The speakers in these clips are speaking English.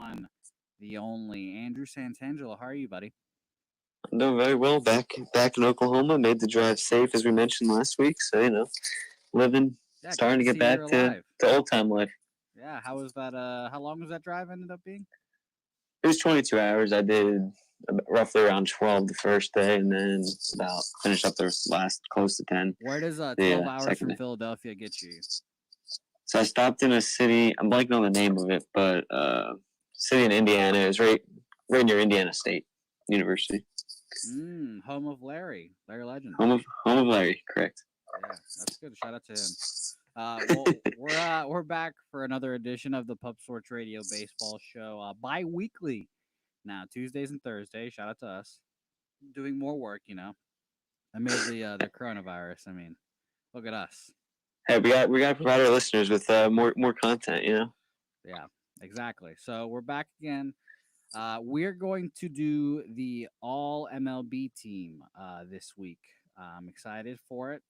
one, the only Andrew Santangelo. How are you, buddy? I'm doing very well. Back in Oklahoma. Made the drive safe as we mentioned last week. So living, Yeah, good starting to to get see you're back to alive. old time life. Yeah, how was that? How long was that drive ended up being? It was 22 hours. I did roughly around 12 the first day, and then about finished up the last close to 10 Where does the 12 hours second from day. Philadelphia get you? So I stopped in a city. I'm blanking on the name of it, but city in Indiana. It was right near Indiana State University, Home of Larry Legend. home of Larry. Correct. Yeah, that's good. Shout out to him. Well, we're back for another edition of the Pub Sorts Radio Baseball Show, bi-weekly now, Tuesdays and Thursdays. Shout out to us, doing more work. Amid the coronavirus. I mean, look at us. Hey, we got to provide our listeners with more content. Yeah, exactly. So we're back again. We're going to do the All MLB team this week. I'm excited for it.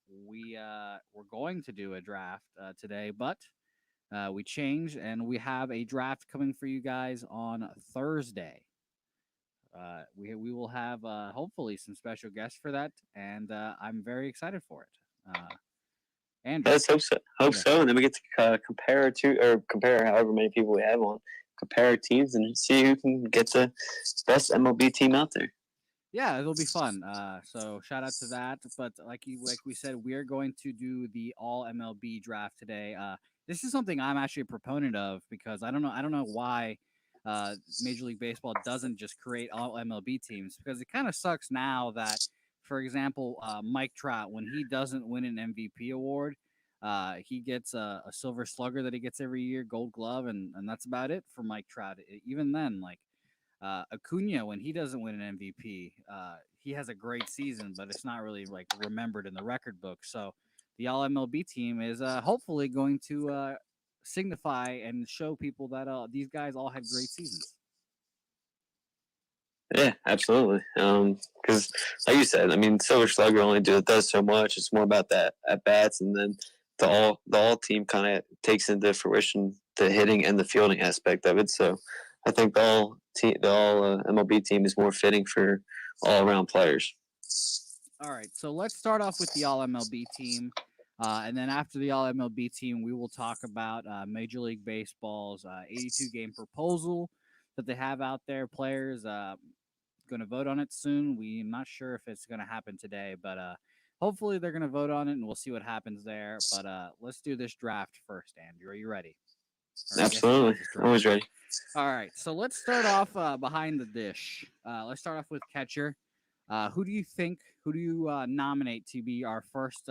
We're going to do a draft today, but we changed and we have a draft coming for you guys on Thursday. We will have hopefully some special guests for that, and I'm very excited for it. Andrew, Let's hope so. Hope yeah. so, and then we get to compare however many people we have on, compare our teams, and see who can get the best MLB team out there. Yeah, it'll be fun. So shout out to that. But like we said, we're going to do the All MLB draft today. This is something I'm actually a proponent of because I don't know why Major League Baseball doesn't just create all MLB teams because it kind of sucks now that, for example, Mike Trout when he doesn't win an MVP award. He gets a Silver Slugger that he gets every year, Gold Glove, and that's about it for Mike Trout. Even then, like Acuna, when he doesn't win an MVP, he has a great season, but it's not really like remembered in the record book. So the All MLB team is hopefully going to signify and show people that these guys all had great seasons. Yeah, absolutely. Because like you said, I mean, Silver Slugger only does so much. It's more about that at bats, and then the all team kind of takes into fruition the hitting and the fielding aspect of it. So I think the all MLB team is more fitting for all around players. All right, so let's start off with the All MLB team. And then after the All MLB team, we will talk about Major League Baseball's 82 game proposal that they have out there. Players going to vote on it soon. We're not sure if it's going to happen today, but hopefully they're going to vote on it and we'll see what happens there. But let's do this draft first, Andrew. Are you ready? Absolutely. Always ready. All right, so let's start off behind the dish. Let's start off with catcher. Who do you think? Who do you nominate to be our first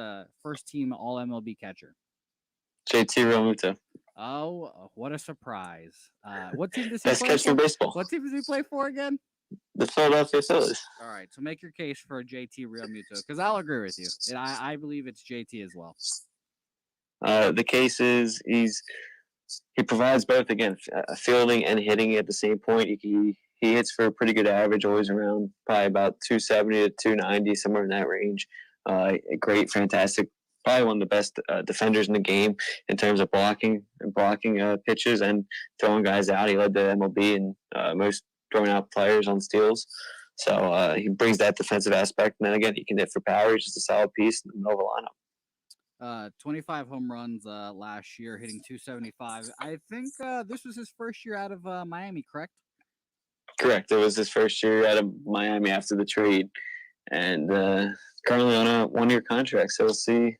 team All MLB catcher? JT Realmuto. Oh, what a surprise! What team does he Best play catcher for? in baseball. What team does he play for again? The Philadelphia Phillies. All right, so make your case for JT Realmuto because I'll agree with you. And I believe it's JT as well. The case is he provides both again, fielding and hitting at the same point. He hits for a pretty good average, always around probably about 270 to 290, somewhere in that range. Great, fantastic, probably one of the best defenders in the game in terms of blocking pitches and throwing guys out. He led the MLB in most throwing out players on steals. So he brings that defensive aspect. And then again, he can hit for power. He's just a solid piece in the middle of the lineup. 25 home runs last year, hitting 275. I think this was his first year out of Miami, correct? Correct. It was his first year out of Miami after the trade, and currently on a one-year contract. So we'll see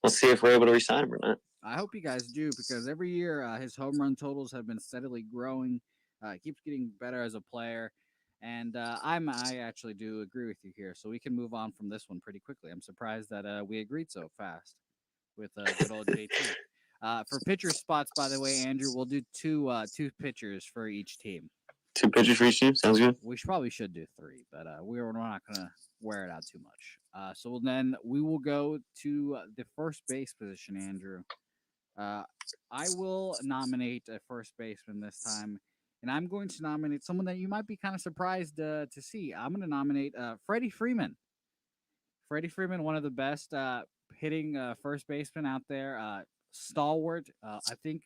if we're able to re-sign him or not. I hope you guys do because every year his home run totals have been steadily growing. He keeps getting better as a player, and I actually do agree with you here. So we can move on from this one pretty quickly. I'm surprised that we agreed so fast with good old JT. For pitcher spots, by the way, Andrew, we'll do two pitchers for each team. 2 pitchers for each team sounds good. We probably should do 3, but we're not gonna wear it out too much. So then we will go to the first base position, Andrew. I will nominate a first baseman this time, and I'm going to nominate someone that you might be kind of surprised to see. I'm going to nominate Freddie Freeman. Freddie Freeman, one of the best hitting first baseman out there. Stalwart. I think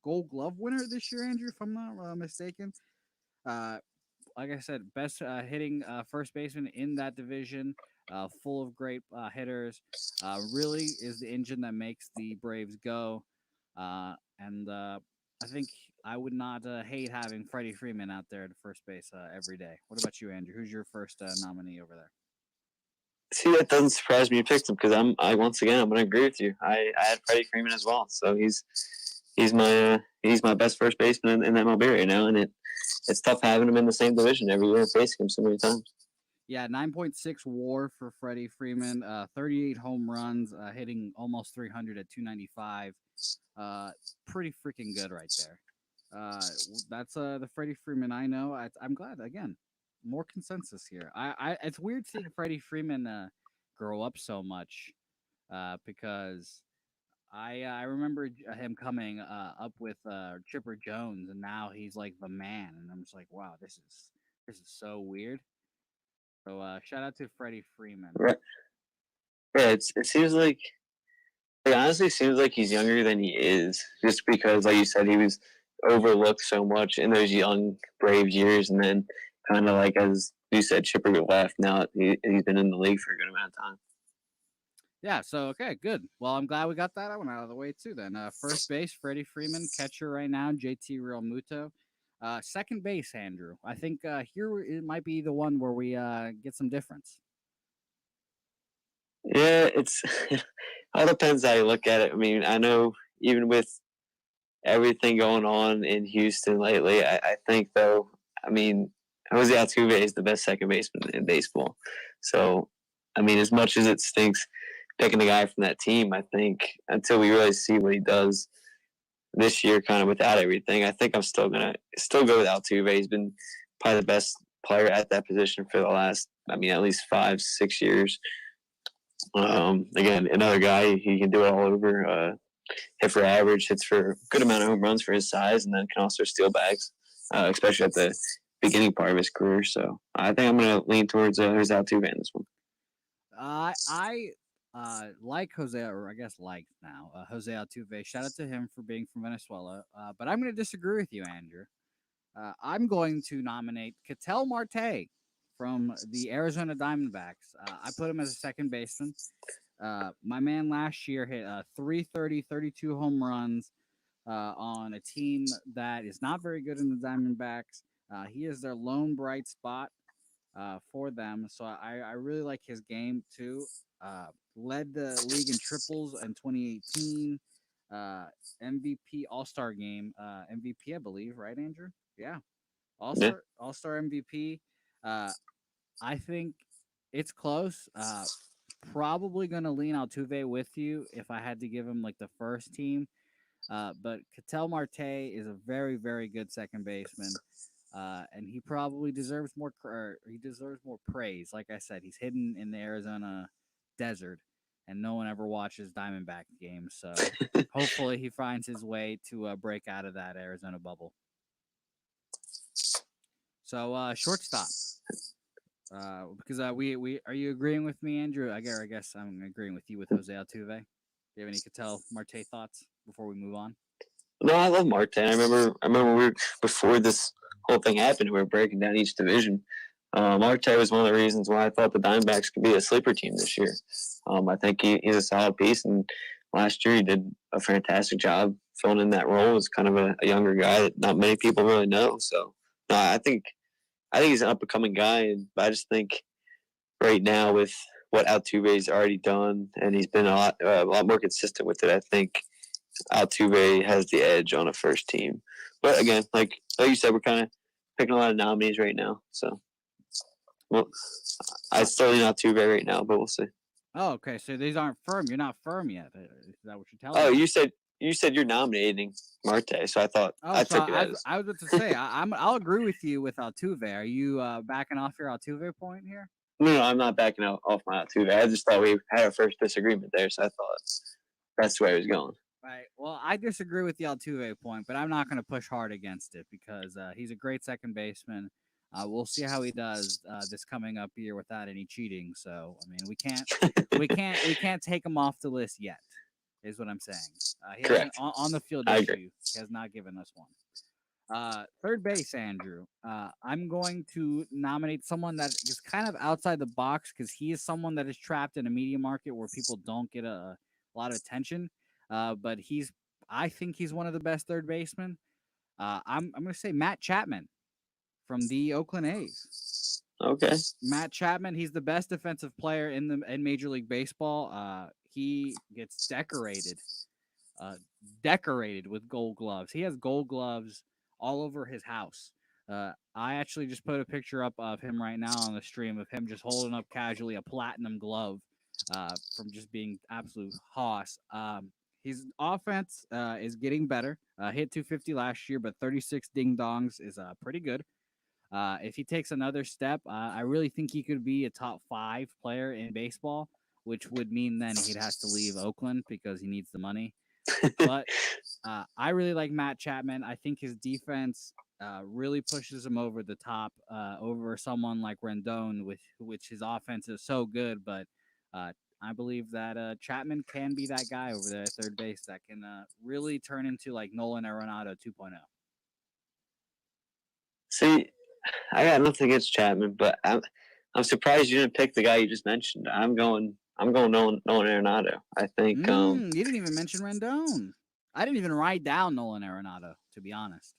Gold Glove winner this year, Andrew, if I'm not mistaken. Uh, like I said, best hitting first baseman in that division, full of great hitters. Really is the engine that makes the Braves go. And I think I would not hate having Freddie Freeman out there at first base every day. What about you, Andrew? Who's your first nominee over there? See, that doesn't surprise me you picked him because I once again I'm going to agree with you. I had Freddie Freeman as well, so he's my best first baseman in MLB right now, and it's tough having him in the same division every year, facing him so many times. Yeah, 9.6 WAR for Freddie Freeman, 38 home runs, hitting almost 300 at 295. Pretty freaking good right there. That's the Freddie Freeman I know. I'm glad again, more consensus here. It's weird seeing Freddie Freeman grow up so much because I remember him coming up with Chipper Jones, and now he's like the man, and I'm just like, wow, this is so weird. So shout out to Freddie Freeman. Right. Yeah, it seems like it honestly seems like he's younger than he is, just because, like you said, he was overlooked so much in those young Braves years, and then kind of like as you said, Chipper left. Now he's been in the league for a good amount of time. Yeah, so okay, good. Well, I'm glad we got that one out of the way too. Then first base, Freddie Freeman. Catcher right now, JT Realmuto. Second base, Andrew. I think here it might be the one where we get some difference. Yeah, it's all depends how you look at it. I mean, I know even with everything going on in Houston lately, I think though, I mean, Jose Altuve is the best second baseman in baseball. So, I mean, as much as it stinks picking a guy from that team, I think until we really see what he does this year, kind of without everything, I think I'm still gonna still go with Altuve. He's been probably the best player at that position for the last, I mean, at least 5, 6 years. Again, another guy, he can do it all over. Hit for average, hits for a good amount of home runs for his size, and then can also steal bags, especially at the beginning part of his career. So I think I'm going to lean towards his Altuve in this one. I like Jose, or I guess like now Jose Altuve. Shout out to him for being from Venezuela. But I'm going to disagree with you, Andrew. I'm going to nominate Ketel Marte from the Arizona Diamondbacks. I put him as a second baseman. My man last year hit 330, 32 home runs on a team that is not very good in the Diamondbacks. He is their lone bright spot for them. So I really like his game too. Led the league in triples in 2018. MVP All Star game, MVP, I believe, right, Andrew? Yeah, Yeah. All Star MVP. Uh, I think it's close. Probably gonna lean Altuve with you if I had to give him like the first team. But Ketel Marte is a very, very good second baseman, and he probably deserves more. He deserves more praise. Like I said, he's hidden in the Arizona desert, and no one ever watches Diamondback games. So hopefully, he finds his way to break out of that Arizona bubble. So shortstop. Because we are you agreeing with me, Andrew? I guess I'm agreeing with you with Jose Altuve. Do you have any Ketel Marte thoughts before we move on? No, I love Marte. I remember we were, before this whole thing happened, we were breaking down each division. Marte was one of the reasons why I thought the Diamondbacks could be a sleeper team this year. I think he's a solid piece, and last year he did a fantastic job filling in that role as kind of a younger guy that not many people really know. So, no, I think he's an up and coming guy, and I just think right now with what Altuve's already done, and he's been a lot more consistent with it. I think Altuve has the edge on a first team. But again, like you said, we're kind of picking a lot of nominees right now. So, well, I still lean Altuve right now, but we'll see. Oh, okay. So these aren't firm. You're not firm yet. Is that what you're telling Oh, me? you said you're nominating Marte, so I thought Oh, I so took it as I was about to say I'll agree with you with Altuve. Are you backing off your Altuve point here? no, I'm not backing out off my Altuve. I just thought we had our first disagreement there, so I thought that's the way I was going. Right. Well, I disagree with the Altuve point, but I'm not going to push hard against it because he's a great second baseman. We'll see how he does this coming up year without any cheating. So, I mean, we can't take him off the list yet. is what I'm saying. He hasn't Correct. on the field I agree. issue. He has not given us one. Third base, Andrew. I'm going to nominate someone that is kind of outside the box because he is someone that is trapped in a media market where people don't get a lot of attention. But I think he's one of the best third basemen. I'm going to say Matt Chapman from the Oakland A's. Okay. Matt Chapman, he's the best defensive player in Major League Baseball. He gets uh, decorated with gold gloves. He has gold gloves all over his house. I actually just put a picture up of him right now on the stream of him just holding up casually a platinum glove from just being absolute hoss. His offense is getting better. Hit 250 last year, but 36 ding dongs is pretty good. If he takes another step, I really think he could be a top 5 player in baseball, which would mean then he'd have to leave Oakland because he needs the money. But I really like Matt Chapman. I think his defense really pushes him over the top over someone like Rendon, which his offense is so good. But I believe that Chapman can be that guy over there at third base that can really turn into like Nolan Arenado 2.0. See, I got nothing against Chapman, but I'm surprised you didn't pick the guy you just mentioned. I'm going Nolan Arenado. I think You didn't even mention Rendon. I didn't even write down Nolan Arenado, to be honest.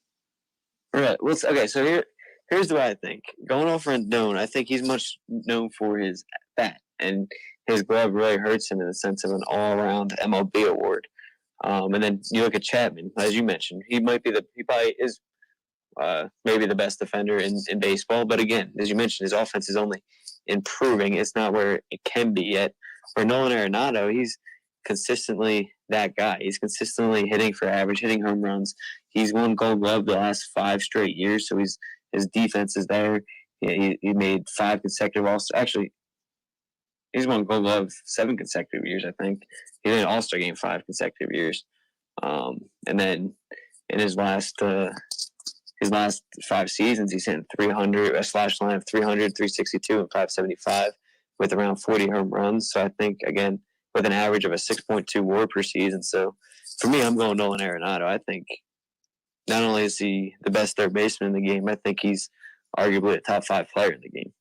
right. Well, okay. So here's the way I think. Going off Rendon, I think he's much known for his bat, and his glove really hurts him in the sense of an all-around MLB award. And then you look at Chapman, as you mentioned, he probably is maybe the best defender in baseball. But again, as you mentioned, his offense is only improving. It's not where it can be yet. For Nolan Arenado, he's consistently that guy. He's consistently hitting for average, hitting home runs. He's won Gold Glove the last 5 straight years, so his defense is there. He made 5 consecutive All-Star. Actually, he's won Gold Glove 7 consecutive years, I think. He did an All-Star game 5 consecutive years. And then in his last 5 seasons, he's hitting 300, a slash line of 300, 362, and 575 with around 40 home runs. So I think, again, with an average of a 6.2 WAR per season. So for me, I'm going Nolan Arenado. I think not only is he the best third baseman in the game, I think he's arguably a top 5 player in the game.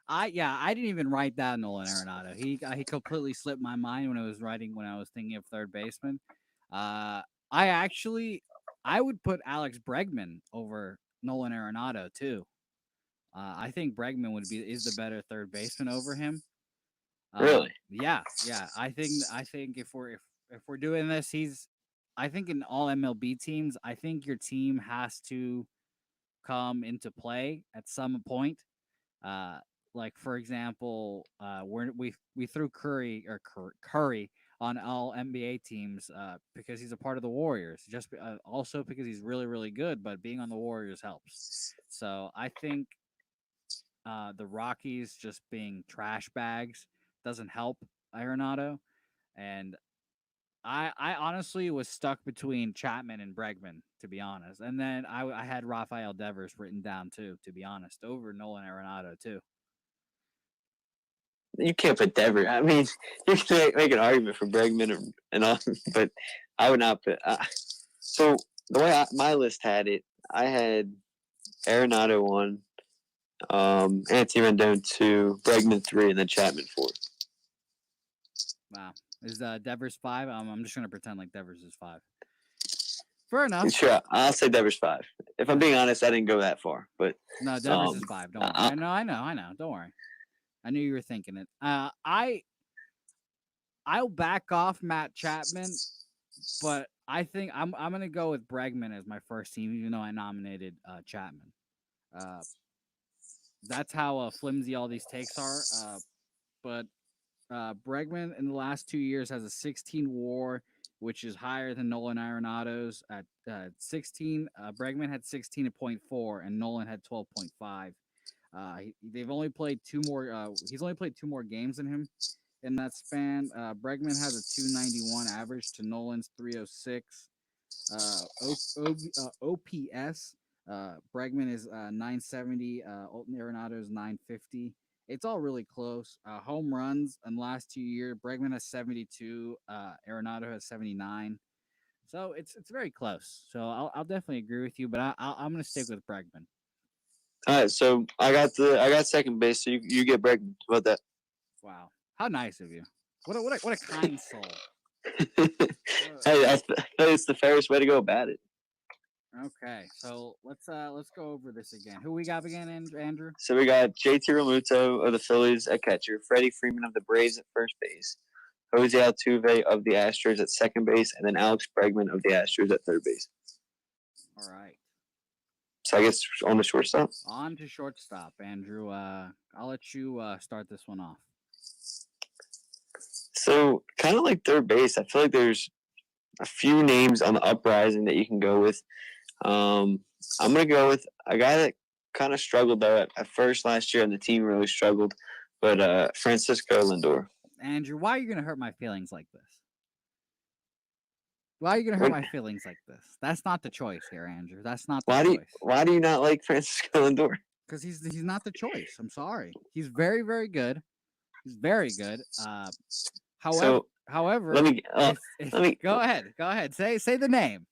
I didn't even write down Nolan Arenado. He completely slipped my mind when I was thinking of third baseman. I would put Alex Bregman over Nolan Arenado too. I think Bregman is the better third baseman over him. Really? Yeah. I think if we're doing this, I think in all MLB teams, I think your team has to come into play at some point. Uh, like for example, we threw Curry on all NBA teams because he's a part of the Warriors. Just also because he's really really good, but being on the Warriors helps. So I think the Rockies just being trash bags doesn't help Arenado, and I honestly was stuck between Chapman and Bregman, to be honest. And then I had Rafael Devers written down too, to be honest, over Nolan Arenado too. You can't put Devers. I mean, you can make an argument for Bregman and all, but I would not put. So the way my list had it, I had Arenado 1, Anthony Rendon 2, Bregman 3, and then Chapman 4. Wow. Is Devers 5? I'm just gonna pretend like Devers is 5. Fair enough. Sure, I'll say Devers 5. If I'm being honest, I didn't go that far, but no, Devers is 5. Don't worry. I know. Don't worry. I knew you were thinking it. I'll back off Matt Chapman, but I think I'm gonna go with Bregman as my first team, even though I nominated Chapman. That's how flimsy all these takes are. But Bregman in the last 2 years has a 16 WAR, which is higher than Nolan Arenado's at 16. Bregman had 16.4, and Nolan had 12.5. They've only played 2 more. He's only played 2 more games than him in that span. Bregman has a 291 average to Nolan's 306. OPS. Bregman is 970. Arenado's 950. It's all really close. Home runs in the last 2 years, Bregman has 72, Arenado has 79. So it's very close. So I'll definitely agree with you, but I'm gonna stick with Bregman. All right, so I got second base, so you get Bregman. How about that? Wow, how nice of you. What a kind soul. Hey, I think it's the fairest way to go about it. Okay, so let's go over this again. Who we got again, Andrew? So we got JT Realmuto of the Phillies at catcher, Freddie Freeman of the Braves at first base, Jose Altuve of the Astros at second base, and then Alex Bregman of the Astros at third base. All right. So I guess on the shortstop. On to shortstop, Andrew. I'll let you start this one off. So kind of like third base, I feel like there's a few names on the uprising that you can go with. I'm gonna go with a guy that kind of struggled though at first last year, and the team really struggled. But Francisco Lindor. Andrew, why are you gonna hurt my feelings like this? Why are you gonna hurt my feelings like this? That's not the choice here, Andrew. That's not the choice. Why do you not like Francisco Lindor? Because he's not the choice. I'm sorry. He's very good. He's very good. However, let me go ahead. Go ahead. Say the name.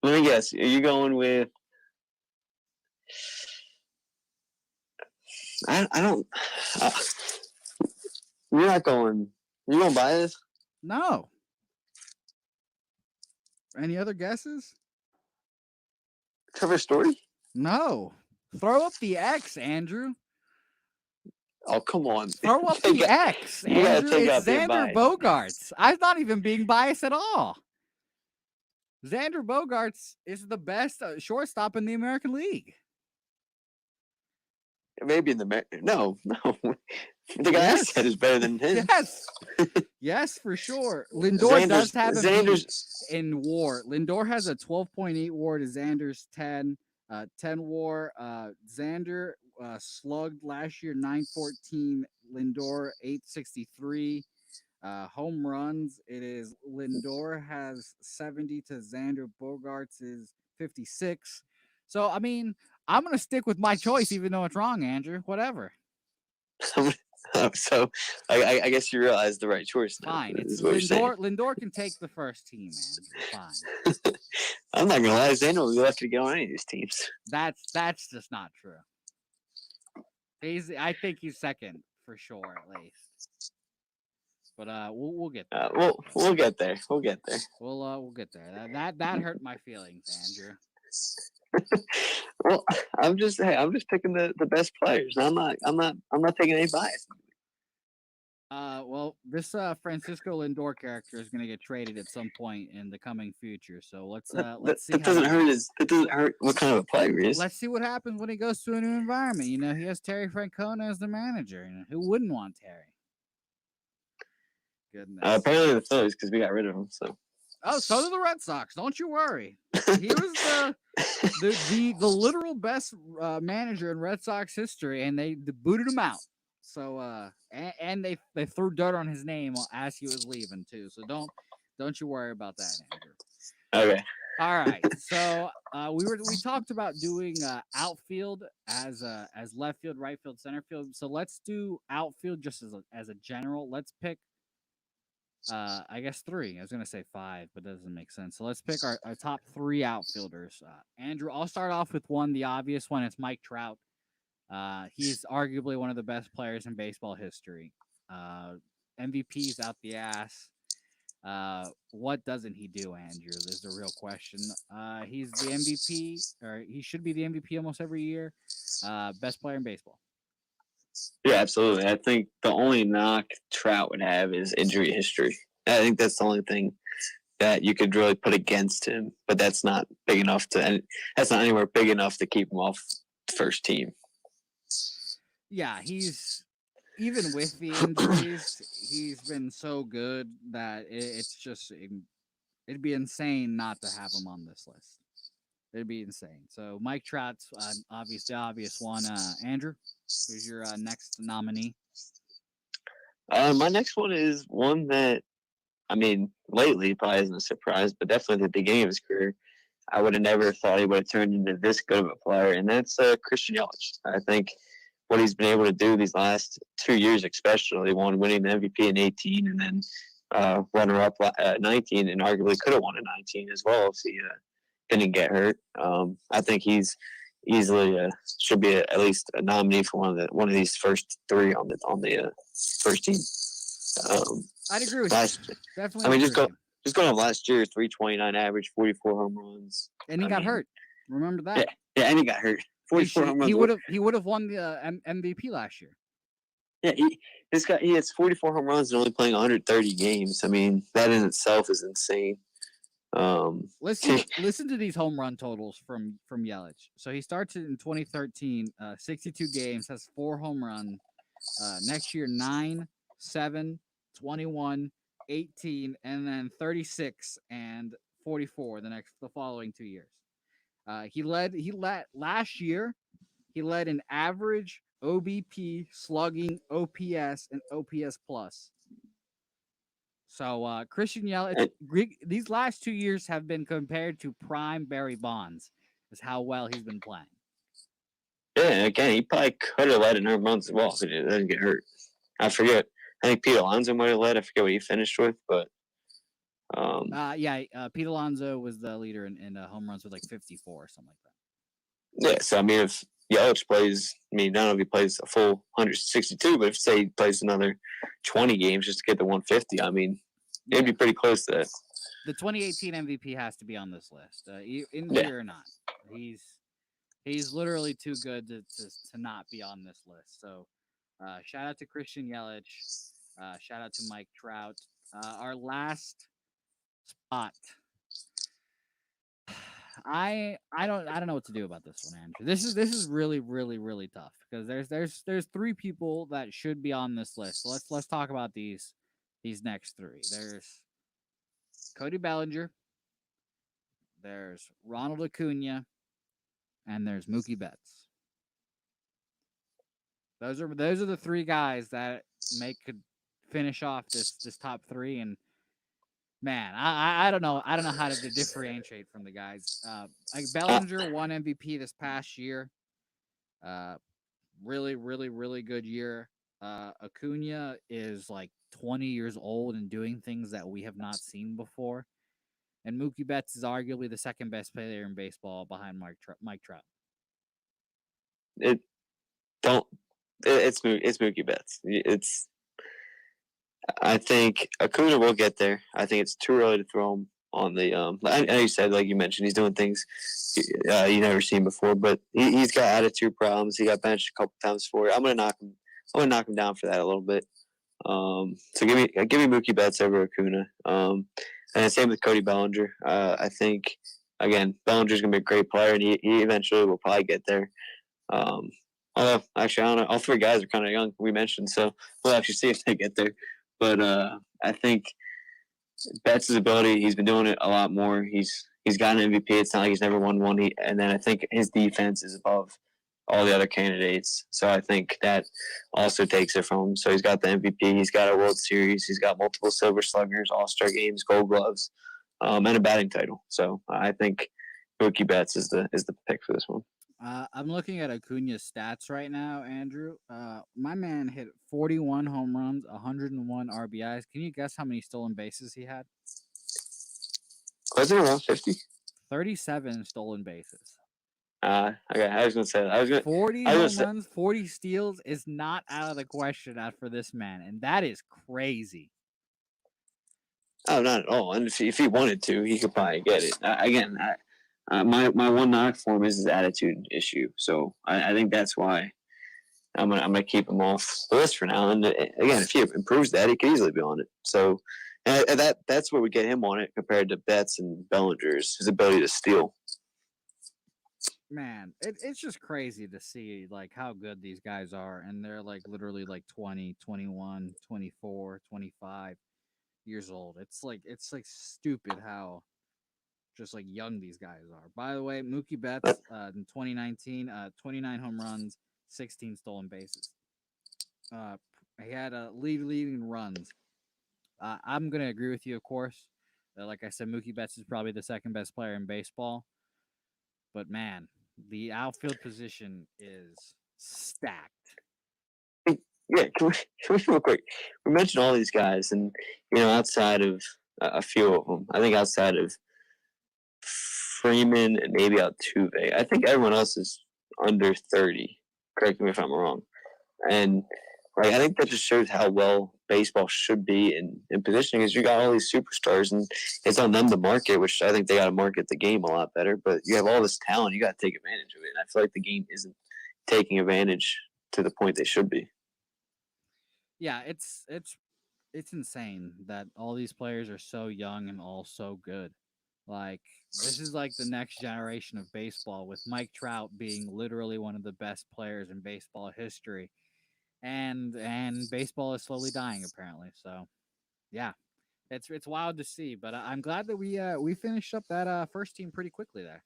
Let me guess. Are you going with? I don't. You're not going. You gonna buy this? No. Any other guesses? Trevor Story? No. Throw up the X, Andrew. Oh, come on. Throw up the X, Andrew. It's Xander Bogaerts. I'm not even being biased at all. Xander Bogaerts is the best shortstop in the American League. Maybe in the no. The guy I said is better than him. Yes, for sure. Lindor does have a in WAR. Lindor has a 12.8 WAR to Xander's 10 WAR. Xander slugged last year 914. Lindor 863. Home runs, it is Lindor has 70 to Xander Bogaerts is 56. So I mean, I'm gonna stick with my choice, even though it's wrong, Andrew. Whatever. So I guess you realize the right choice now. Fine. It's Lindor. Lindor can take the first team, man. Fine. I'm not gonna lie, Xander will be lucky to get on any of these teams. That's just not true. I think he's second for sure, at least. But we'll get there. We'll get there. We'll get there. We'll get there. That hurt my feelings, Andrew. Well, I'm just picking the best players. I'm not taking any bias. Well, this Francisco Lindor character is going to get traded at some point in the coming future. So let's see. It doesn't hurt what kind of a player he is. Let's see what happens when he goes to a new environment. You know, he has Terry Francona as the manager. You know, who wouldn't want Terry? Goodness. Apparently the Phillies, because we got rid of him. So. Oh, so do the Red Sox. Don't you worry. He was the literal best manager in Red Sox history, and they booted him out. So and they threw dirt on his name as he was leaving too. So don't you worry about that, Andrew. Okay. All right. So we talked about doing outfield as left field, right field, center field. So let's do outfield just as a general. Let's pick. I guess 3. I was gonna say 5, but that doesn't make sense. So let's pick our top 3 outfielders. Andrew, I'll start off with one, the obvious one. It's Mike Trout. He's arguably one of the best players in baseball history. MVP's out the ass. What doesn't he do, Andrew? Is the real question. He's the MVP, or he should be the MVP almost every year. Best player in baseball. Yeah, absolutely. I think the only knock Trout would have is injury history. I think that's the only thing that you could really put against him, but that's not big enough that's not anywhere big enough to keep him off the first team. Yeah, he's even with the injuries, he's been so good that it's just it'd be insane not to have him on this list. It'd be insane. So Mike Trout's obvious one. Andrew, who's your next nominee? My next one is one that, I mean, lately probably isn't a surprise, but definitely at the beginning of his career, I would have never thought he would have turned into this good of a player, and that's Christian Yelich. I think what he's been able to do these last 2 years, especially one winning the MVP in 18 and then runner up at 19, and arguably could have won at 19 as well if he didn't get hurt. I think he's easily should be at least a nominee for one of these first three on the first team. I'd agree with you. Definitely. I mean, just going off last year, 329 average, 44 home runs, and he got hurt. Remember that? Yeah, and he got hurt. 44 home runs. He would have won the MVP last year. Yeah, he has 44 home runs and only playing 130 games. I mean, that in itself is insane. Listen to these home run totals from Yelich. So he starts in 2013, 62 games, has 4 home runs. Next year, 9, 7, 21, 18, and then 36 and 44 the following 2 years. He led last year. He led in average, OBP, slugging, OPS, and OPS plus. So Christian Yelich, these last 2 years have been compared to prime Barry Bonds, is how well he's been playing. Yeah, again, he probably could have led in home runs as well if he didn't get hurt. I forget. I think Pete Alonso might have led. I forget what he finished with, but Pete Alonso was the leader in home runs with like 54 or something like that. Yeah, so I mean, if Yelich plays, I mean, not only if he plays a full 162, but if say he plays another 20 games just to get the 150, I mean, it'd be pretty close to that. The 2018 MVP has to be on this list, injury or not. He's literally too good to not be on this list. So, shout out to Christian Yelich. Shout out to Mike Trout. Our last spot. I don't know what to do about this one, Andrew. This is really, really, really tough because there's 3 people that should be on this list. So let's talk about these next 3. There's Cody Bellinger, there's Ronald Acuna, and there's Mookie Betts. Those are the 3 guys that could finish off this top 3. And man, I don't know how to differentiate from the guys. Like Bellinger won MVP this past year. Really, really, really good year. Acuna is like 20 years old and doing things that we have not seen before. And Mookie Betts is arguably the second best player in baseball behind Mike Trout. It's Mookie Betts. I think Acuna will get there. I think it's too early to throw him on the. I know you said, like you mentioned, he's doing things you never seen before, but he's got attitude problems. He got benched a couple times for it. I'm gonna knock him down for that a little bit. So give me Mookie Betts over Acuna. And same with Cody Bellinger. I think again Bellinger's gonna be a great player, and he eventually will probably get there. Although actually I don't know, all 3 guys are kind of young. We mentioned, so we'll actually see if they get there. But I think Betts' ability, he's been doing it a lot more. He's got an MVP. It's not like he's never won one. And then I think his defense is above all the other candidates. So I think that also takes it from him. So he's got the MVP. He's got a World Series. He's got multiple Silver Sluggers, All-Star games, Gold Gloves, and a batting title. So I think Mookie Betts is the pick for this one. I'm looking at Acuna's stats right now, Andrew. My man hit 41 home runs, 101 RBIs. Can you guess how many stolen bases he had? Was it around 50? 37 stolen bases. Okay, I was going to say that. 40 home runs, 40 steals is not out of the question for this man, and that is crazy. Oh, not at all. And if he wanted to, he could probably get it. My one knock for him is his attitude issue. So I think that's why I'm gonna keep him off the list for now. And again, if he improves that, he could easily be on it. So that's what would get him on it compared to Betts and Bellinger's, his ability to steal. Man, it's just crazy to see like how good these guys are, and they're like literally like 20, 21, 24, 25 years old. It's like stupid how just like young these guys are. By the way, Mookie Betts in 2019, 29 home runs, 16 stolen bases. He had leading runs. I'm gonna agree with you, of course. Like I said, Mookie Betts is probably the second best player in baseball. But man, the outfield position is stacked. Yeah, can we real quick? We mentioned all these guys, and outside of a few of them, I think outside of Freeman and maybe Altuve, I think everyone else is under 30. Correct me if I'm wrong. And I think that just shows how well baseball should be in positioning. Is you got all these superstars, and it's on them to market, which I think they got to market the game a lot better. But you have all this talent, you got to take advantage of it. And I feel like the game isn't taking advantage to the point they should be. Yeah, it's insane that all these players are so young and all so good. Like this is like the next generation of baseball with Mike Trout being literally one of the best players in baseball history. And baseball is slowly dying apparently. So, yeah. It's wild to see, but I'm glad that we finished up that first team pretty quickly there.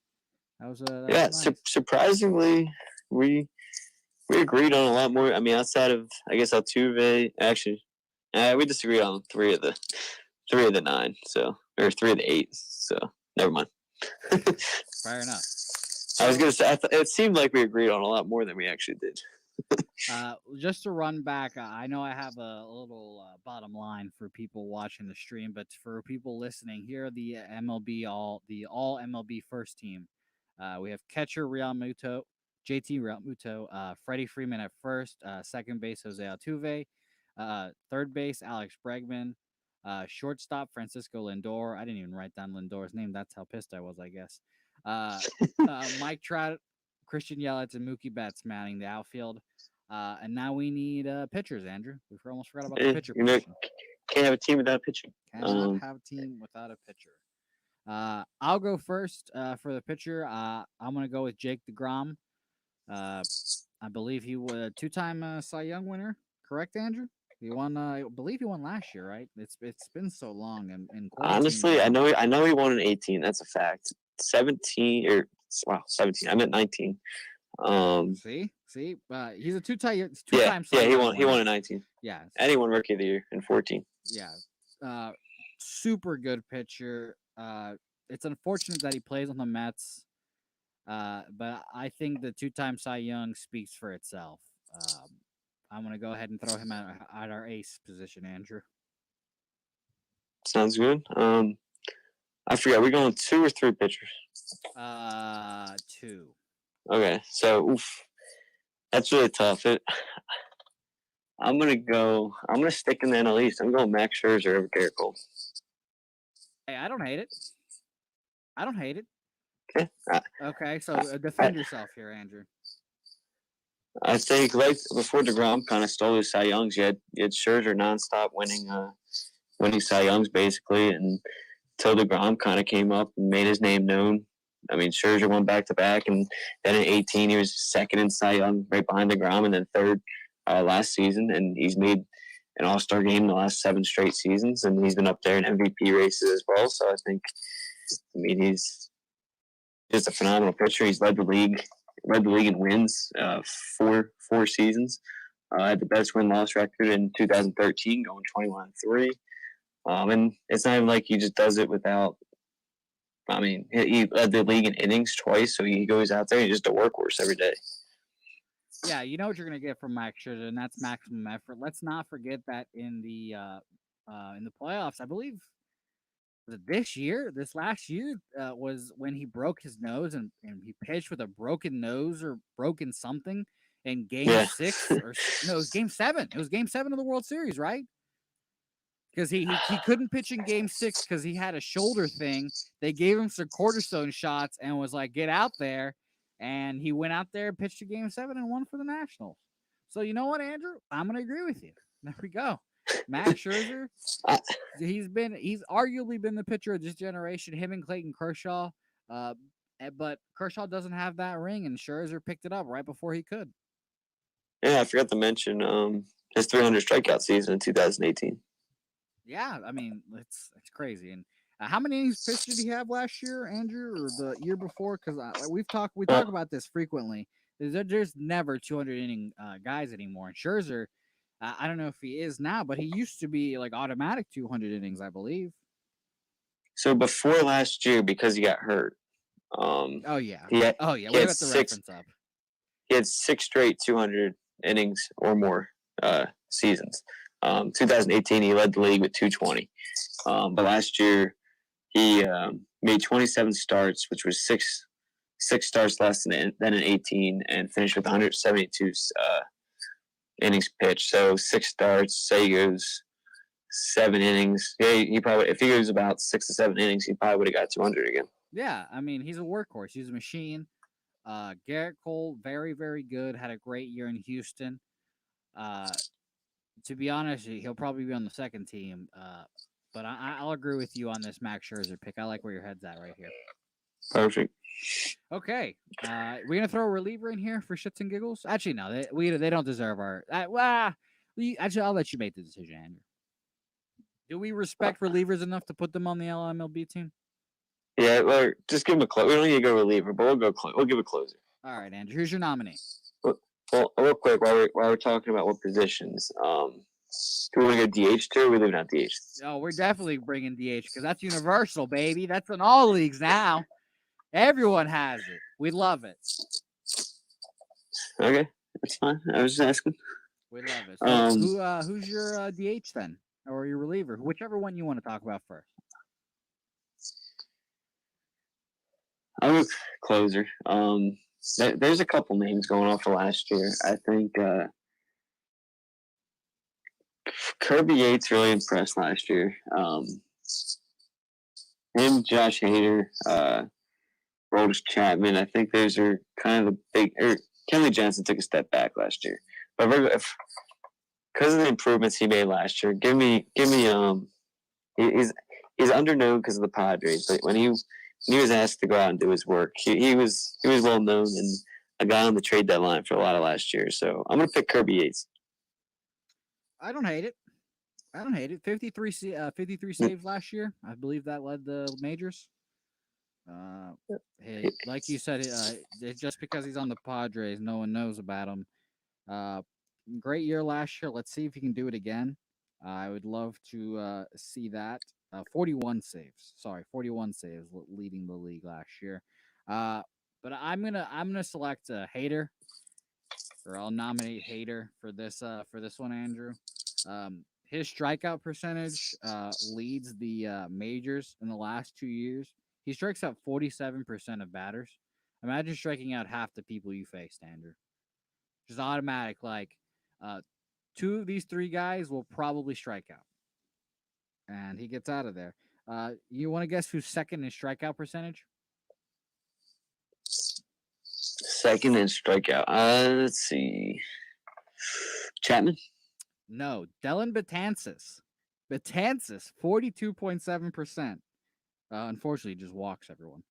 That was Yeah, nice. surprisingly, we we agreed on a lot more. I mean, outside of I guess Altuve, actually, we disagreed on three of the nine, so or three of the eight. So never mind. Fair enough. I was gonna say it seemed like we agreed on a lot more than we actually did. Just to run back, I know I have a little bottom line for people watching the stream, but for people listening, here are the all MLB first team. We have catcher Real Muto, JT Real Muto, Freddie Freeman at first, second base Jose Altuve, third base Alex Bregman, shortstop Francisco Lindor. I didn't even write down Lindor's name. That's how pissed I was, I guess. Uh, Mike Trout, Christian Yelich, and Mookie Betts manning the outfield. And now we need pitchers, Andrew. We almost forgot about the pitcher position. Can't have a team without pitching. Cannot have a team without a pitcher. I'll go first for the pitcher. I'm going to go with Jake DeGrom. I believe he was a two-time Cy Young winner. Correct, Andrew? He won. I believe he won last year, right? It's been so long. And honestly, I know he won in 18. That's a fact. 17 or wow, 17. I meant 19. See, he's a two-time. Yeah, he won. He won in 19. Yeah, and he won Rookie of the Year in 14. Yeah, super good pitcher. It's unfortunate that he plays on the Mets, but I think the two-time Cy Young speaks for itself. I'm gonna go ahead and throw him at our ace position, Andrew. Sounds good. I forgot. We going 2 or 3 pitchers? 2. Okay, so that's really tough. I'm gonna stick in the NL East. I'm going Max Scherzer over Gerrit Cole. Hey, I don't hate it. Okay. Okay, so defend yourself here, Andrew. I think right before DeGrom kind of stole his Cy Youngs, you had Scherzer nonstop winning Cy Youngs basically, and until DeGrom kind of came up and made his name known. I mean, Scherzer won back-to-back, and then in 18 he was second in Cy Young, right behind DeGrom, and then third last season. And he's made an All-Star game in the last 7 straight seasons, and he's been up there in MVP races as well. So I mean, he's just a phenomenal pitcher. He's led the league in wins 4 seasons. Had the best win-loss record in 2013, going 21-3. And it's not even like he just does it without. I mean, he led the league in innings twice, so he goes out there and he's just a workhorse every day. Yeah, you know what you're gonna get from Max Scherzer, and that's maximum effort. Let's not forget that in the playoffs, I believe this last year was when he broke his nose and he pitched with a broken nose or broken something in game 6 or no, it was game 7. It was game 7 of the World Series, right? Because he couldn't pitch in game 6 because he had a shoulder thing. They gave him some cortisone shots and was like, get out there. And he went out there, pitched a game 7 and won for the Nationals. So you know what, Andrew? I'm going to agree with you. There we go. Max Scherzer, he's arguably been the pitcher of this generation, him and Clayton Kershaw. But Kershaw doesn't have that ring, and Scherzer picked it up right before he could. Yeah, I forgot to mention his 300 strikeout season in 2018. Yeah, I mean, it's crazy. And how many innings pitched did he have last year, Andrew, or the year before? Because we talk about this frequently. There's never 200 inning guys anymore. And Scherzer, I don't know if he is now, but he used to be like automatic 200 innings, I believe. So before last year, because he got hurt. Oh yeah. We got the reference up. he had 6 straight 200 innings or more seasons. 2018, he led the league with 220. But last year, he made 27 starts, which was six starts less than in 18, and finished with 172 innings pitched. So 6 starts, say he goes 7 innings. Yeah, he probably, if he goes about 6 to 7 innings, he probably would have got 200 again. Yeah, I mean, he's a workhorse. He's a machine. Garrett Cole, very, very good. Had a great year in Houston. To be honest, he'll probably be on the second team. But I'll agree with you on this Max Scherzer pick. I like where your head's at right here. Perfect. Okay, we're gonna throw a reliever in here for shits and giggles. Actually, no, they don't deserve our. Actually, I'll let you make the decision, Andrew. Do we respect relievers enough to put them on the LMLB team? Yeah, well, just give him a closer. We don't need to go reliever, but we'll give a closer. All right, Andrew. Here's your nominee. Well, real quick, while we're talking about what positions, do we want to go DH too, or are we leaving out DH? Oh, we're definitely bringing DH because that's universal, baby. That's in all leagues now. Everyone has it. We love it. Okay, that's fine. I was just asking. We love it. So who's your DH then, or your reliever? Whichever one you want to talk about first. I'll go closer. There's a couple names going off of last year. I think Kirby Yates really impressed last year. Him, Josh Hader, Roldis Chapman. I think those are kind of the big. Kenley Jansen took a step back last year, but because of the improvements he made last year, give me. He's underknown because of the Padres, but when he was asked to go out and do his work, he was well known and a guy on the trade deadline for a lot of last year. So I'm gonna pick Kirby Yates. I don't hate it. 53 saves last year. I believe that led the majors. Hey, like you said, just because he's on the Padres, no one knows about him. Great year last year. Let's see if he can do it again. I would love to see that. 41 saves. Sorry, 41 saves, leading the league last year. But I'm gonna select Hader, or I'll nominate Hader for this one, Andrew. His strikeout percentage leads the majors in the last 2 years. He strikes out 47% of batters. Imagine striking out half the people you faced, Andrew. Just automatic. Like, 2 of these 3 guys will probably strike out, and he gets out of there. You want to guess who's second in strikeout percentage? Second in strikeout. Let's see. Chapman? No, Dellin Betances. 42.7%. Unfortunately, he just walks everyone.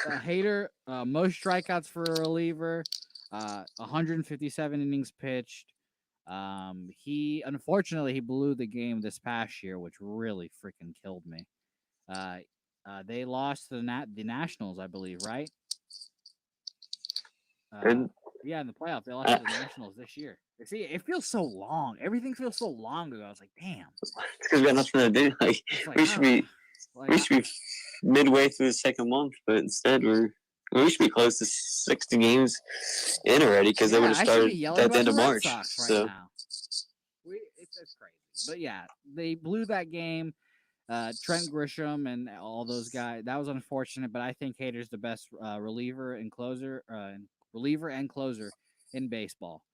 Hader, most strikeouts for a reliever. 157 innings pitched. He unfortunately blew the game this past year, which really freaking killed me. They lost the Nationals, I believe, right? Yeah, in the playoffs, they lost to the Nationals this year. See, it feels so long. Everything feels so long ago. I was like, damn. It's because we got nothing to do. We should be midway through the second month, but instead we should be close to 60 games in already because they would have started at the end of March. So it's crazy. But yeah, they blew that game. Trent Grisham and all those guys. That was unfortunate, but I think Hader's the best reliever and closer in baseball.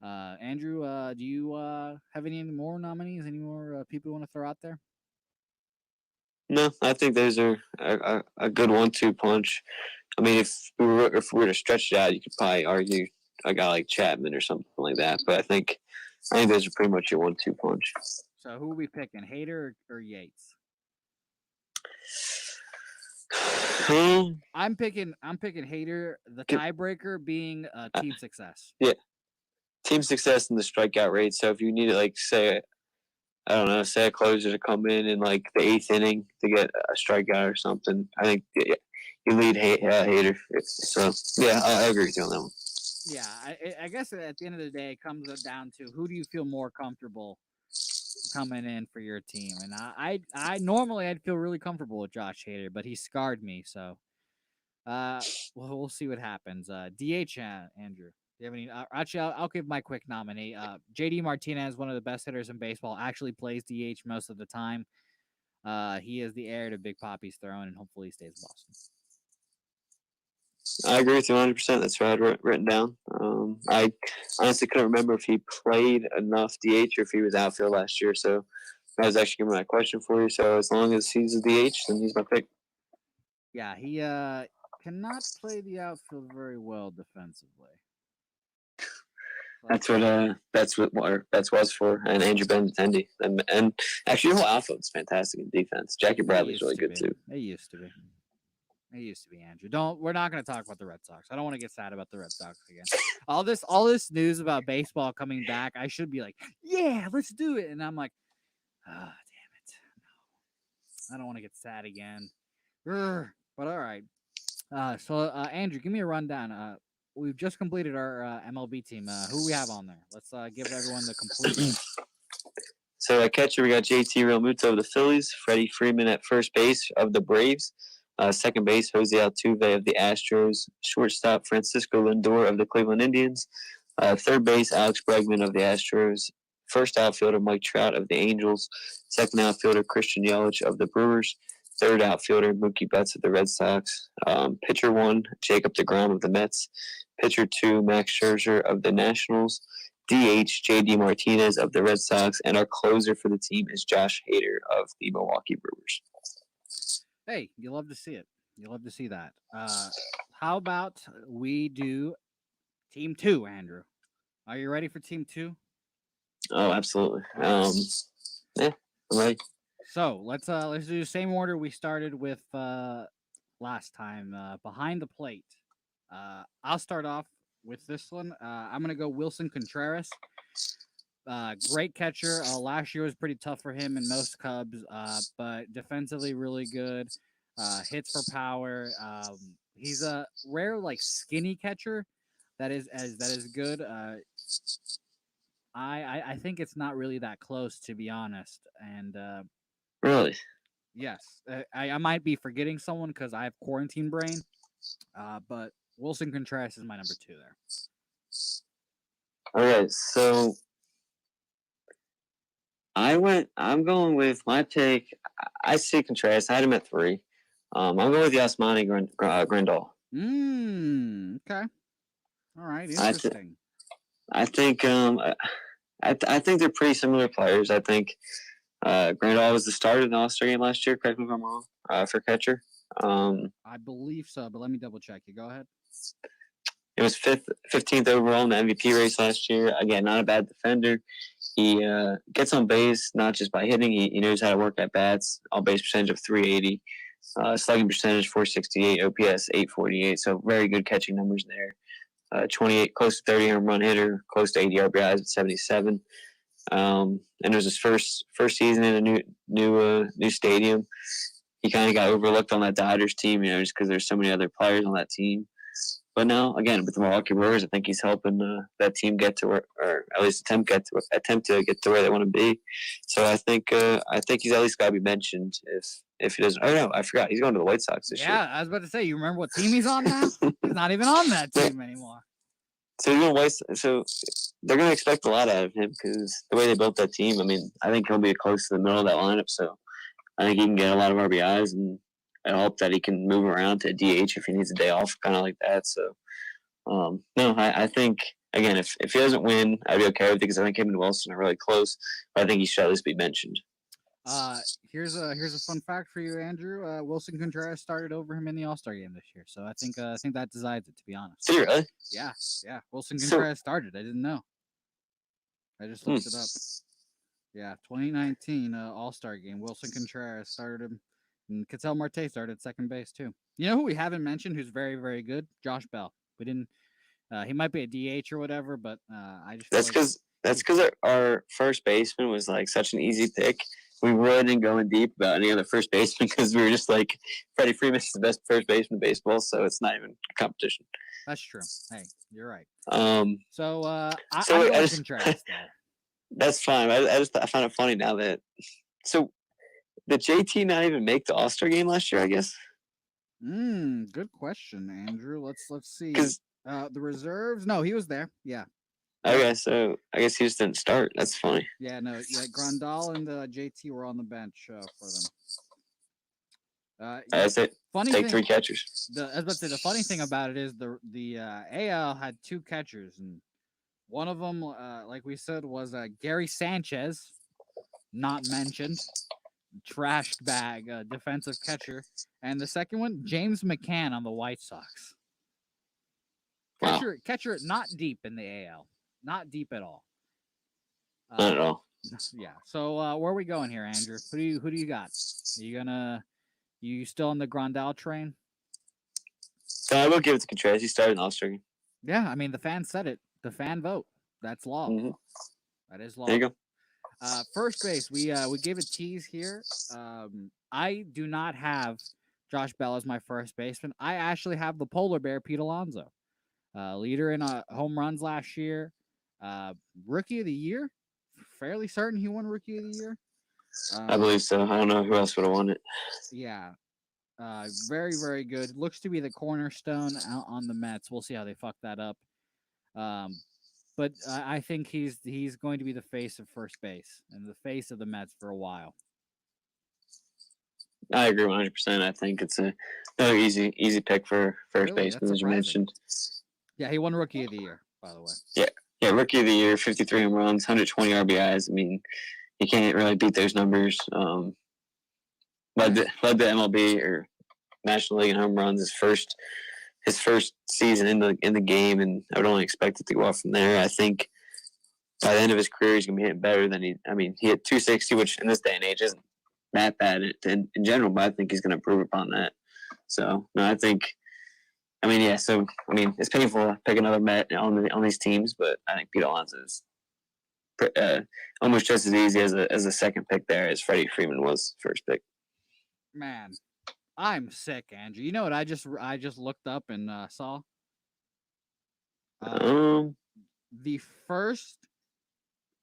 Andrew, do you have any more nominees? Any more people you want to throw out there? No, I think those are a good 1-2 punch. I mean, if we were to stretch it out, you could probably argue a guy like Chapman or something like that. But I think those are pretty much your 1-2 punch. So who are we picking, Hader or Yates? I'm picking Hader. The tiebreaker being team success. Yeah, team success and the strikeout rate. So if you need to, say a closer to come in the 8th inning to get a strikeout or something, I think you lead Hader. So yeah, I agree with you on that one. Yeah, I guess at the end of the day, it comes down to who do you feel more comfortable coming in for your team. And I normally I'd feel really comfortable with Josh Hader, but he scarred me. So We'll see what happens. DH, Andrew. Do you have any? Actually, I'll give my quick nominee. JD Martinez, one of the best hitters in baseball, actually plays DH most of the time. He is the heir to Big Poppy's throne, and hopefully he stays in Boston. I agree with you 100%. That's what I had written down. I honestly couldn't remember if he played enough DH or if he was outfield last year. So I was actually giving my question for you. So as long as he's a DH, then he's my pick. Yeah, he cannot play the outfield very well defensively. That's what was for, and Andrew Benintendi, and actually the whole outfield's fantastic in defense. Jackie Bradley's really good too. It used to be, Andrew. We're not going to talk about the Red Sox. I don't want to get sad about the Red Sox again. all this news about baseball coming back, I should be like, yeah, let's do it. And I'm like, damn it, no, I don't want to get sad again. But all right. So Andrew, give me a rundown. We've just completed our MLB team. Who we have on there? Let's give everyone the complete list. So at catcher, we got JT Realmuto of the Phillies, Freddie Freeman at first base of the Braves, second base, Jose Altuve of the Astros, shortstop, Francisco Lindor of the Cleveland Indians, third base, Alex Bregman of the Astros, first outfielder, Mike Trout of the Angels, second outfielder, Christian Yelich of the Brewers, third outfielder, Mookie Betts of the Red Sox, pitcher 1, Jacob deGrom of the Mets, pitcher 2, Max Scherzer of the Nationals, DH, JD Martinez of the Red Sox, and our closer for the team is Josh Hader of the Milwaukee Brewers. Hey, you love to see it. You love to see that. How about we do Team 2, Andrew? Are you ready for Team 2? Oh, absolutely. Yeah, I'm ready. So let's do the same order we started with last time. Behind the plate. I'll start off with this one. I'm gonna go Wilson Contreras. Great catcher. Last year was pretty tough for him and most Cubs, but defensively really good. Hits for power. He's a rare skinny catcher that is good. I think it's not really that close, to be honest. And really, yes, I might be forgetting someone because I have quarantine brain. But Wilson Contreras is my number 2 there. Okay, so I'm going with my pick. I see Contreras. I had him at 3. I'm going with Yasmani Grandal. Okay. All right. Interesting. I think I think they're pretty similar players. I think Grandal was the starter in the All-Star game last year. Correct me if I'm wrong. For catcher. I believe so, but let me double check. You go ahead. It was 15th overall in the MVP race last year. Again, not a bad defender. He gets on base not just by hitting. He knows how to work at bats. On base percentage of 380, slugging percentage 468, OPS 848. So very good catching numbers there. 28, close to 30 home run hitter, close to 80 RBIs at 77. And it was his first season in a new stadium. He kind of got overlooked on that Dodgers team, just because there's so many other players on that team. But now, again, with the Milwaukee Brewers, I think he's helping that team get to where, or at least attempt to get to where they want to be. So I think he's at least got to be mentioned if he doesn't. Oh no, I forgot he's going to the White Sox this year. Yeah, I was about to say. You remember what team he's on now? He's not even on that team anymore. So he's going So they're going to expect a lot out of him because the way they built that team. I mean, I think he'll be close to the middle of that lineup. So I think he can get a lot of RBIs, and I hope that he can move around to DH if he needs a day off, kind of like that. So, no, I think, again, if he doesn't win, I'd be okay with it because I think him and Wilson are really close. But I think he should at least be mentioned. Here's a fun fact for you, Andrew. Wilson Contreras started over him in the All-Star game this year, so I think that decides it. To be honest. Did he really? Yeah. Wilson Contreras started. I didn't know. I just looked it up. Yeah, 2019 All-Star game. Wilson Contreras started him, and Ketel Marte started second base too. You know who we haven't mentioned who's very, very good? Josh Bell. We didn't. He might be a DH or whatever, but I just. That's because our first baseman was like such an easy pick. We really didn't go in deep about any other first baseman because we were just like Freddie Freeman is the best first baseman in baseball, so it's not even a competition. That's true. Hey, you're right. I like Contreras there. That's fine. I find it funny now that. So, did JT not even make the All-Star game last year? I guess. Good question, Andrew. Let's see. Because The reserves. No, he was there. Yeah, yeah, okay, so I guess he just didn't start. That's funny. yeah. No, yeah. Grandal and JT were on the bench for them. Yeah. That's it. Funny Take thing. 3 catchers. I was about to say the funny thing about it is the AL had two catchers, and one of them, like we said, was Gary Sanchez, not mentioned, trashed bag defensive catcher, and the second one, James McCann on the White Sox. Wow, Catcher, not deep in the AL, not deep at all. not at all. Yeah. So where are we going here, Andrew? Who do you got? Are you still on the Grandal train? So I will give it to Contreras. He started in All-Star. Yeah, I mean the fans said it. The fan vote. That's law. Mm-hmm. That is There law. you go. First base, we gave a tease here. I do not have Josh Bell as my first baseman. I actually have the polar bear, Pete Alonso, leader in home runs last year, rookie of the year. Fairly certain he won rookie of the year. I believe so. I don't know who else would have won it. Yeah, very very good. Looks to be the cornerstone on the Mets. We'll see how they fuck that up. Um, but I think he's going to be the face of first base and the face of the Mets for a while. I agree 100%. I think it's another easy pick for first Really? baseman, That's as you surprising. mentioned. Yeah, he won Rookie of the Year, by the way. Yeah, rookie of the year, 53 home runs, 120 RBIs. I mean, you can't really beat those numbers. Led the MLB or National League in home runs his first season in the game, and I would only expect it to go up from there. I think by the end of his career, he's gonna be hitting better than he hit 260, which in this day and age isn't that bad in general, but I think he's gonna improve upon that. So no, I think. I mean, yeah. So I mean, it's painful to pick another Met on these teams, but I think Pete Alonso is almost just as easy as a second pick there as Freddie Freeman was first pick. Man, I'm sick, Andrew. You know what I just looked up and saw? Um, The first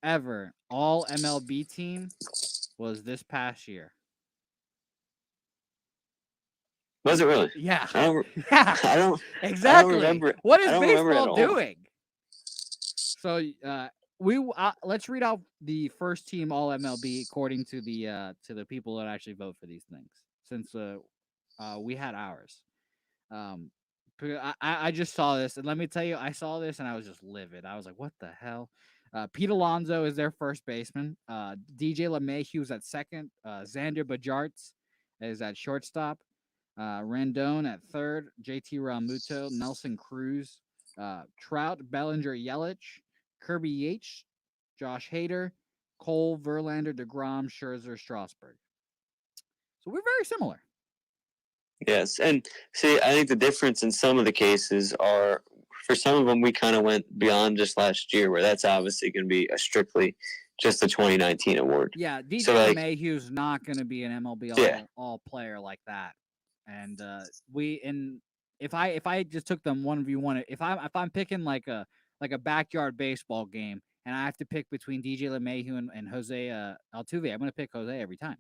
ever All MLB team was this past year. was it really? Yeah, I don't. yeah, I don't. exactly. I don't remember. What is I don't remember at baseball all. doing? So let's read out the first team All MLB according to the people that actually vote for these things. Since we had ours. Um, I just saw this, and let me tell you, I saw this and I was just livid. I was like, "What the hell?" Pete Alonso is their first baseman. DJ LeMahieu is at second. Xander Bogaerts is at shortstop. Rendon at third. JT Realmuto, Nelson Cruz, Trout, Bellinger, Yelich, Kirby Yates, Josh Hader, Cole, Verlander, DeGrom, Scherzer, Strasburg. So we're very similar. Yes, and see, I think the difference in some of the cases are for some of them we kind of went beyond just last year, where that's obviously going to be a strictly just a 2019 award. Yeah, DJ So, like, LeMahieu's not going to be an MLB Yeah. all player like that. And if I just took them 1v1, if I'm picking like a backyard baseball game and I have to pick between DJ LeMahieu and Jose Altuve, I'm going to pick Jose every time.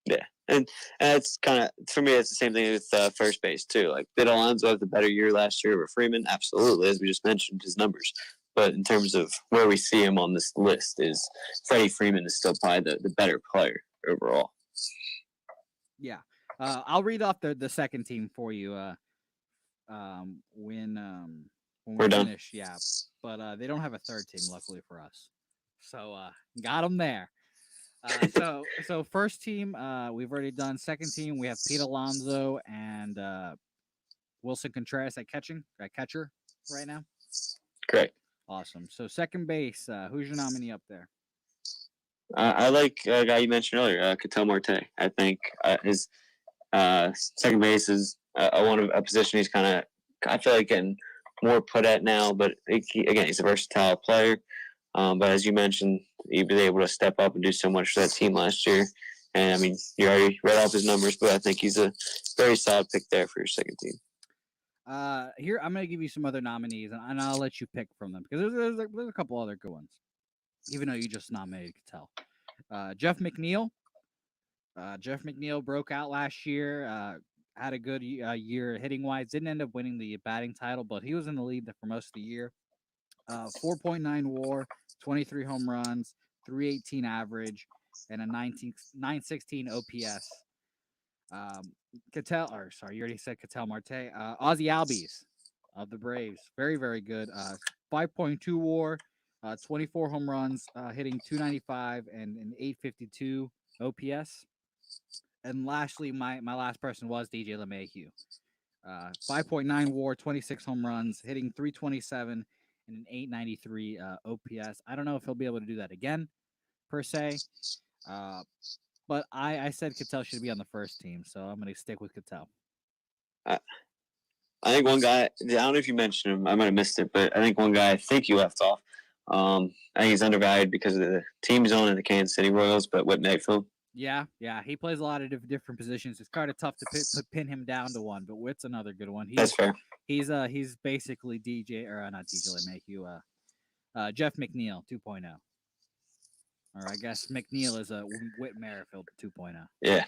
Yeah, and that's kind of for me. It's the same thing with first base too. Like, did Alonso have the better year last year over Freeman? Absolutely, as we just mentioned, his numbers. But in terms of where we see him on this list, is Freddie Freeman is still probably the better player overall. Yeah, I'll read off the second team for you. When We're we done. finish, yeah. But they don't have a third team, luckily for us. So got them there. So first team, we've already done. Second team, we have Pete Alonso and Wilson Contreras at catcher right now. Correct. Awesome. So second base, who's your nominee up there? I like a guy you mentioned earlier, Ketel Marte. I think his second base is a position he's kind of, I feel like, getting more put at now. But again, he's a versatile player. But as you mentioned, he was able to step up and do so much for that team last year. And I mean, you already read off his numbers, but I think he's a very solid pick there for your second team. Here I'm gonna give you some other nominees, and I'll let you pick from them because there's a couple other good ones, even though you just nominated Ketel. Jeff McNeil. Jeff McNeil broke out last year. had a good year hitting wise. Didn't end up winning the batting title, but he was in the lead for most of the year. 4.9 WAR, 23 home runs, 318 average, and a 916 OPS. You already said Cattell Marte. Ozzy Albies of the Braves, very very good. 5.2 WAR, 24 home runs, hitting 295 and an 852 OPS. And lastly, my last person was DJ LeMahieu. 5.9 WAR, 26 home runs, hitting 327 and an 893 OPS. I don't know if he'll be able to do that again, per se. But I said Cattell should be on the first team, so I'm going to stick with Cattell. I think one guy, I don't know if you mentioned him, I might have missed it, but I think one guy I think you left off. I think he's undervalued because of the team zone in the Kansas City Royals, but Whit Merrifield. Yeah, he plays a lot of different positions. It's kind of tough to pin him down to one, but Whit's another good one. That's fair. He's basically not DJ LeMahieu, Jeff McNeil 2.0. Or I guess McNeil is a Whit Merrifield 2.0. Yeah.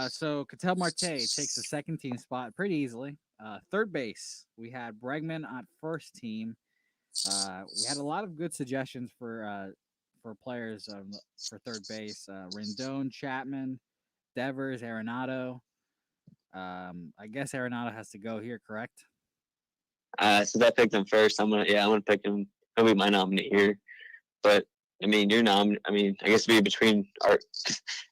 So Cattell Marte takes the second team spot pretty easily. Third base, we had Bregman on first team. We had a lot of good suggestions for players for third base. Rendon, Chapman, Devers, Arenado. I guess Arenado has to go here, correct? Since I picked him first, I'm gonna pick him. He'll be my nominee here. But I mean, I guess it'd be between our.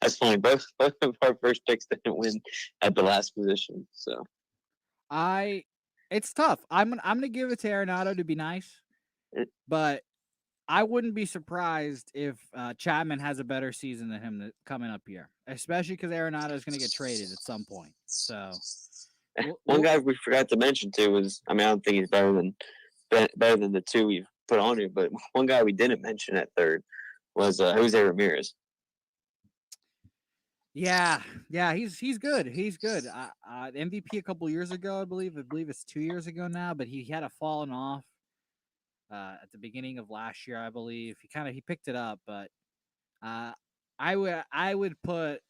That's funny. Both of our first picks didn't win at the last position. So it's tough. I'm gonna give it to Arenado to be nice, but I wouldn't be surprised if Chapman has a better season than him coming up here, especially because Arenado is going to get traded at some point. So one guy we forgot to mention too was, I don't think he's better than the two we've put on here, but one guy we didn't mention at third was Jose Ramirez. Yeah, he's good. He's good. MVP a couple years ago, I believe it's 2 years ago now, but he had a fallen off at the beginning of last year, I believe. He picked it up, but I would put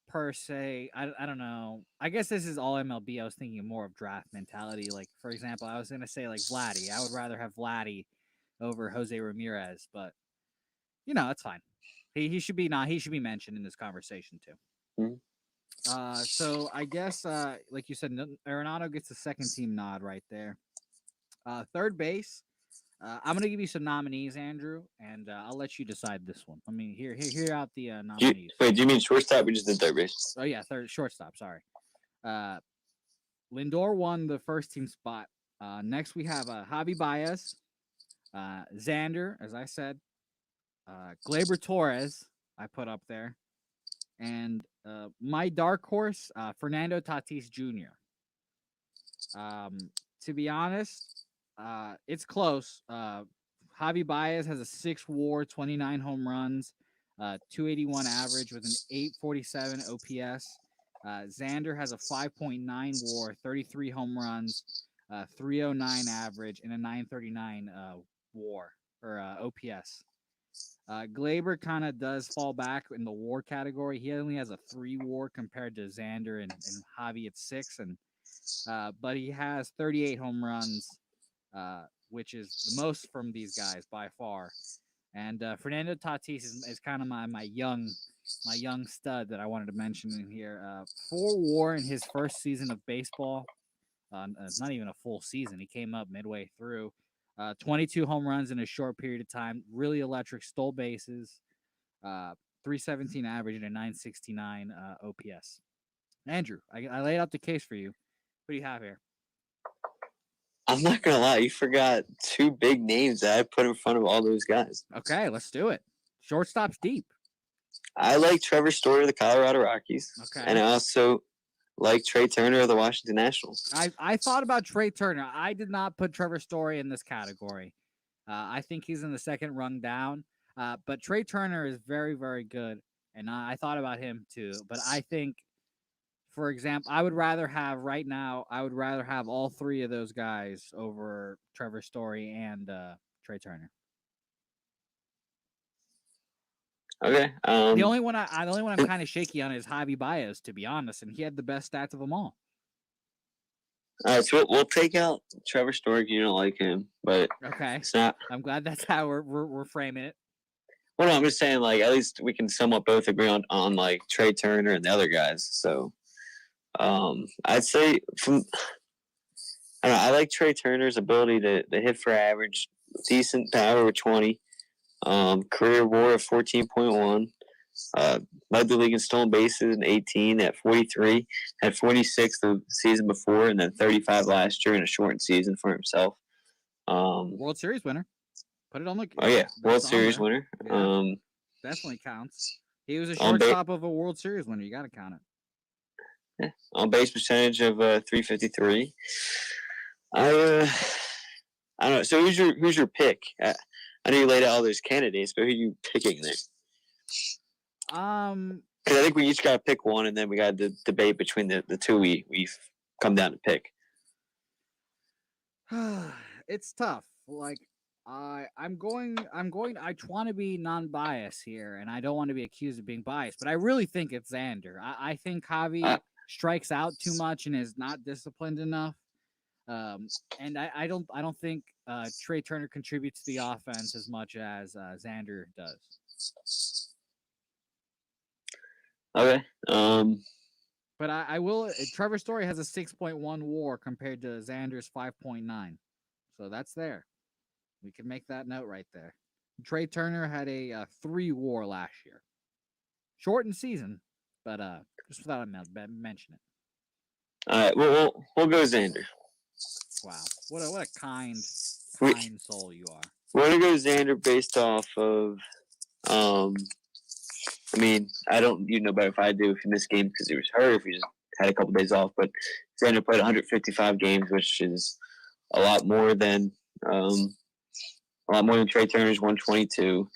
per se. I don't know. I guess this is all MLB. I was thinking more of draft mentality. Like for example, I was gonna say like Vladdy. I would rather have Vladdy over Jose Ramirez, but it's fine. He should be mentioned in this conversation too. Mm-hmm. So I guess like you said, Arenado gets the second team nod right there. Third base. I'm gonna give you some nominees, Andrew, and I'll let you decide this one. I mean, hear out the nominees. Do you mean shortstop? We just did third base. Oh yeah, shortstop. Sorry. Lindor won the first team spot. Next we have Javi Baez, Xander, as I said, Gleyber Torres. I put up there, and my dark horse, Fernando Tatis Jr. To be honest, it's close. Javi Baez has a 6 WAR, 29 home runs, 281 average with an 847 OPS. Xander has a 5.9 WAR, 33 home runs, 309 average, and a 939 WAR or OPS. Gleyber kind of does fall back in the WAR category. He only has a 3 WAR compared to Xander and Javi at 6, but he has 38 home runs, which is the most from these guys by far. And Fernando Tatis is kind of my young stud that I wanted to mention in here. 4 WAR in his first season of baseball. It's not even a full season. He came up midway through. 22 home runs in a short period of time. Really electric. Stole bases. 317 average and a 969 OPS. Andrew, I laid out the case for you. What do you have here? I'm not gonna lie, you forgot 2 big names that I put in front of all those guys. Okay, let's do it. Shortstop's deep. I like Trevor Story of the Colorado Rockies. Okay. And I also like Trey Turner of the Washington Nationals. I thought about Trey Turner. I did not put Trevor Story in this category. I think he's in the second rung down. But Trey Turner is very, very good. And I thought about him too. But I think, for example, I would rather have all 3 of those guys over Trevor Story and Trey Turner. Okay. The only one I'm kind of shaky on is Javi Baez, to be honest, and he had the best stats of them all. All right, so we'll take out Trevor Story. You don't like him, but Okay, it's not. I'm glad that's how we're framing it. Well, no, I'm just saying, like, at least we can somewhat both agree on like Trey Turner and the other guys. So, I'd say I don't know, I like Trey Turner's ability to hit for average, decent power with 20, career WAR of 14.1. Led the league in stolen bases in 18 at 43, had 46 the season before, and then 35 last year in a shortened season for himself. World Series winner. Put it on the. Oh yeah, World that's on Series there. winner. Yeah. Definitely counts. He was a On shortstop of a World Series winner. You got to count it. On base percentage of 353. I don't know. So who's your pick? I know you laid out all those candidates, but who are you picking there? Because I think we each got to pick one, and then we got to debate between the two we've come down to pick. It's tough. Like I want to be non-biased here, and I don't want to be accused of being biased, but I really think it's Xander. I think Javi strikes out too much and is not disciplined enough. And I don't think Trey Turner contributes to the offense as much as Xander does. Okay. But I will. Trevor Story has a 6.1 WAR compared to Xander's 5.9, so that's there. We can make that note right there. Trey Turner had a 3 WAR last year, shortened season, but just without mentioning it. All right. We'll go Xander. Wow, what a kind soul you are. We're gonna go Xander based off of. I mean, I don't. You know better if I do if he missed games because he was hurt. If he just had a couple days off, but Xander played 155 games, which is a lot more than Trey Turner's 122.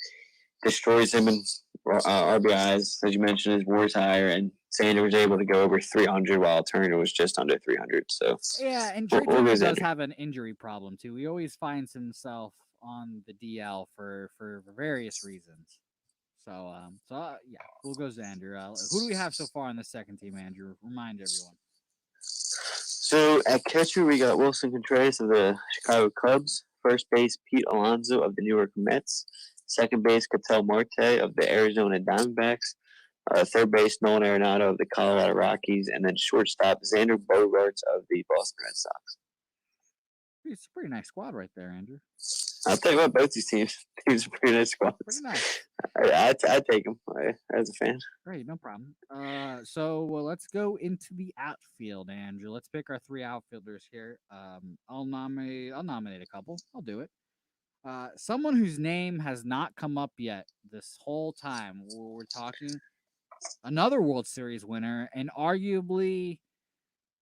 Destroys him in RBIs, as you mentioned. His WAR's higher, and Xander was able to go over 300, while Turner was just under 300. So yeah, and Trey Turner does have an injury problem too. He always finds himself on the DL for various reasons. So yeah, we'll go Xander. Who do we have so far on the second team, Andrew? Remind everyone. So at catcher, we got Wilson Contreras of the Chicago Cubs. First base, Pete Alonso of the New York Mets. Second base, Ketel Marte of the Arizona Diamondbacks. Third base, Nolan Arenado of the Colorado Rockies. And then shortstop, Xander Bogaerts of the Boston Red Sox. It's a pretty nice squad right there, Andrew. I'll tell you what, both these teams are pretty nice squads. Pretty nice. I'd take them as a fan. Great, no problem. So let's go into the outfield, Andrew. Let's pick our 3 outfielders here. I'll nominate a couple. I'll do it. Someone whose name has not come up yet this whole time. We're talking another World Series winner and arguably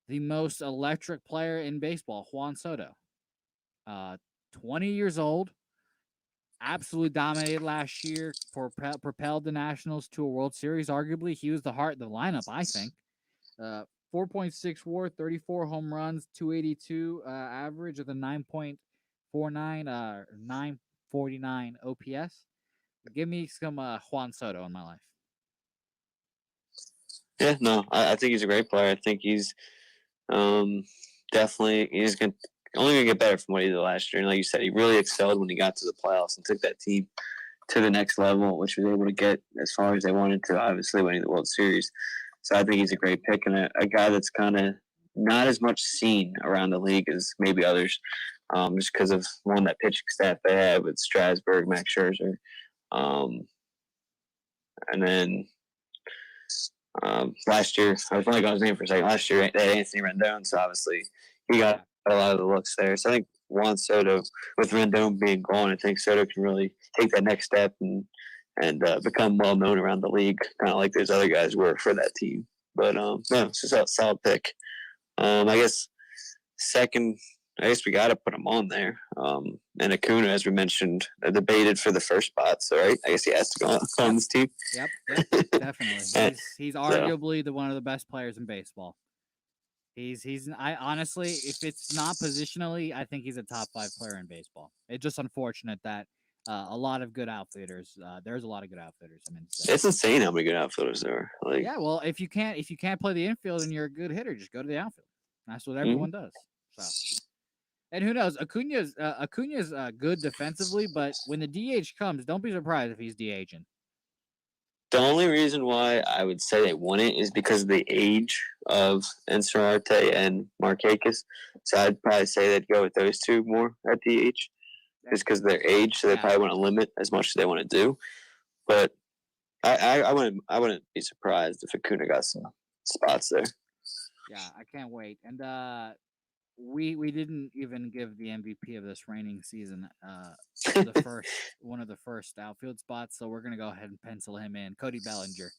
the most electric player in baseball, Juan Soto. 20 years old, absolutely dominated last year, propelled the Nationals to a World Series. Arguably, he was the heart of the lineup, I think. 4.6 WAR, 34 home runs, 282 average with a 9.49, 949 OPS. Give me some Juan Soto in my life. Yeah, no, I think he's a great player. I think he's definitely only gonna get better from what he did last year. And like you said, he really excelled when he got to the playoffs and took that team to the next level, which was able to get as far as they wanted to, obviously winning the World Series. So I think he's a great pick and a guy that's kind of not as much seen around the league as maybe others, just because of one, that pitching staff they had with Strasburg, Max Scherzer, and then last year, I was only got his name for a second. Last year, they had Anthony Rendon, so obviously he got a lot of the looks there. So I think Juan Soto, with Rendon being gone, I think Soto can really take that next step and become well known around the league, kind of like those other guys were for that team. But no, it's just a solid pick. I guess second, I guess we got to put him on there. And Acuna, as we mentioned, debated for the first spot. So right, I guess he has to go on this team. Yep, definitely. He's arguably one of the best players in baseball. I honestly, if it's not positionally, I think he's a top 5 player in baseball. It's just unfortunate that A lot of good outfielders. There's a lot of good outfielders. I mean, so. It's insane how many good outfielders there are. Like, Yeah, well, if you can't play the infield and you're a good hitter, just go to the outfield. That's what mhm. everyone does. So, and who knows? Acuna's good defensively, but when the DH comes, don't be surprised if he's DHing. The only reason why I would say they wouldn't is because of the age of Encerarte and Markakis. So I'd probably say they'd go with those two more at DH, just because of their age. So they Yeah. probably want to limit as much as they want to do. But I wouldn't be surprised if Acuna got some spots there. Yeah, I can't wait. And we didn't even give the MVP of this reigning season the first one of the first outfield spots, so we're gonna go ahead and pencil him in. Cody Bellinger.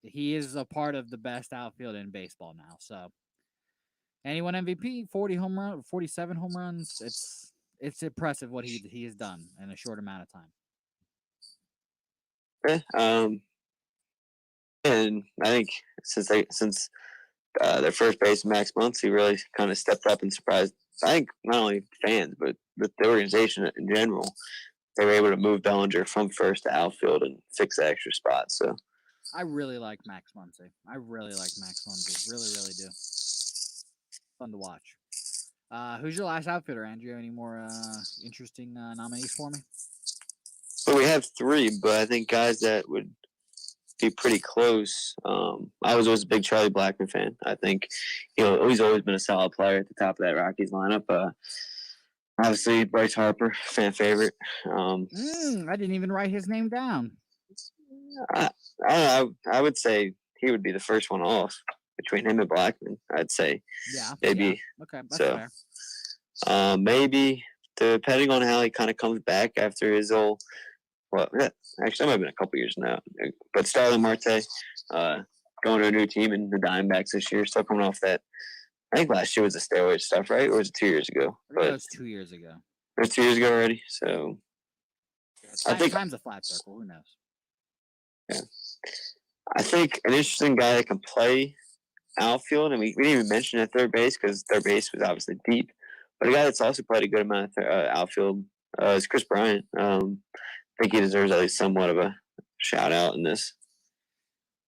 He is a part of the best outfield in baseball now. So anyone MVP, 47 home runs. It's impressive what he has done in a short amount of time. And I think since their first base Max Muncy really kind of stepped up and surprised. I think not only fans but the organization in general. They were able to move Bellinger from first to outfield and fix the extra spot. So I really like Max Muncy. Really, really do. Fun to watch. Who's your last outfielder, Andrew? Any more interesting nominees for me? Well, we have three, but I think guys that would be pretty close. I was always a big Charlie Blackmon fan. I think he's always been a solid player at the top of that Rockies lineup. Obviously, Bryce Harper, fan favorite. I didn't even write his name down. I would say he would be the first one off between him and Blackmon. I'd say. Yeah. Maybe. Yeah. Okay. That's fair. Maybe depending on how he kind of comes back after his old. Well, actually, that might have been a couple years now. But Starling Marte, going to a new team in the Diamondbacks this year, still coming off that. I think last year was the steroid stuff, right? Or was it 2 years ago? But it was 2 years ago. It was 2 years ago already. So I think time's a flat circle. Who knows? Yeah, I think an interesting guy that can play outfield, and we didn't even mention at third base because third base was obviously deep. But a guy that's also played a good amount of outfield is Chris Bryant. I think he deserves at least somewhat of a shout out in this.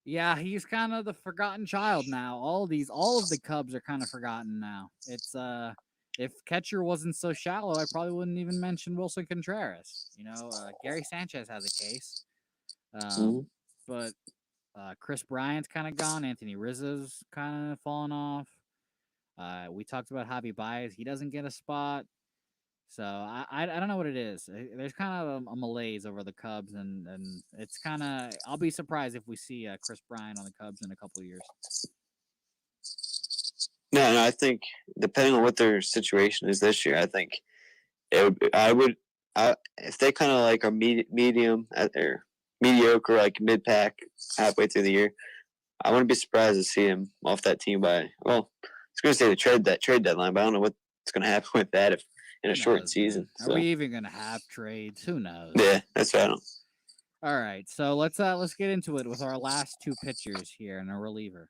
Yeah, he's kind of the forgotten child now. All of the Cubs are kind of forgotten now. It's if catcher wasn't so shallow, I probably wouldn't even mention Wilson Contreras. Gary Sanchez has a case, but Chris Bryant's kind of gone. Anthony Rizzo's kind of fallen off. We talked about Javi Baez. He doesn't get a spot. So I don't know what it is. There's kind of a malaise over the Cubs, and it's kind of. I'll be surprised if we see Chris Bryant on the Cubs in a couple of years. No, I think depending on what their situation is this year, I think if they kind of like are medium or mediocre, like mid pack halfway through the year, I wouldn't be surprised to see him off that team by. Well, I was going to say the trade deadline, but I don't know what's going to happen with that if. In a short season. So. Are we even gonna have trades? Who knows? Yeah, that's right. All right, so let's get into it with our last two pitchers here and a reliever.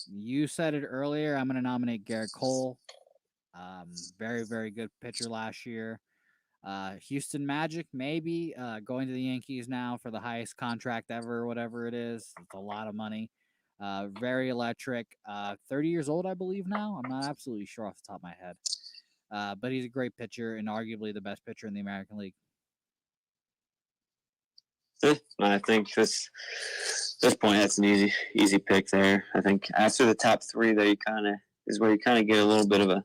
You said it earlier. I'm gonna nominate Garrett Cole. Very, very good pitcher last year. Houston Magic, maybe going to the Yankees now for the highest contract ever, or whatever it is. It's a lot of money. Very electric. 30 years old, I believe now. I'm not absolutely sure off the top of my head. But he's a great pitcher and arguably the best pitcher in the American League. I think this point that's an easy pick there. I think after the top three, there is where you kind of get a little bit of a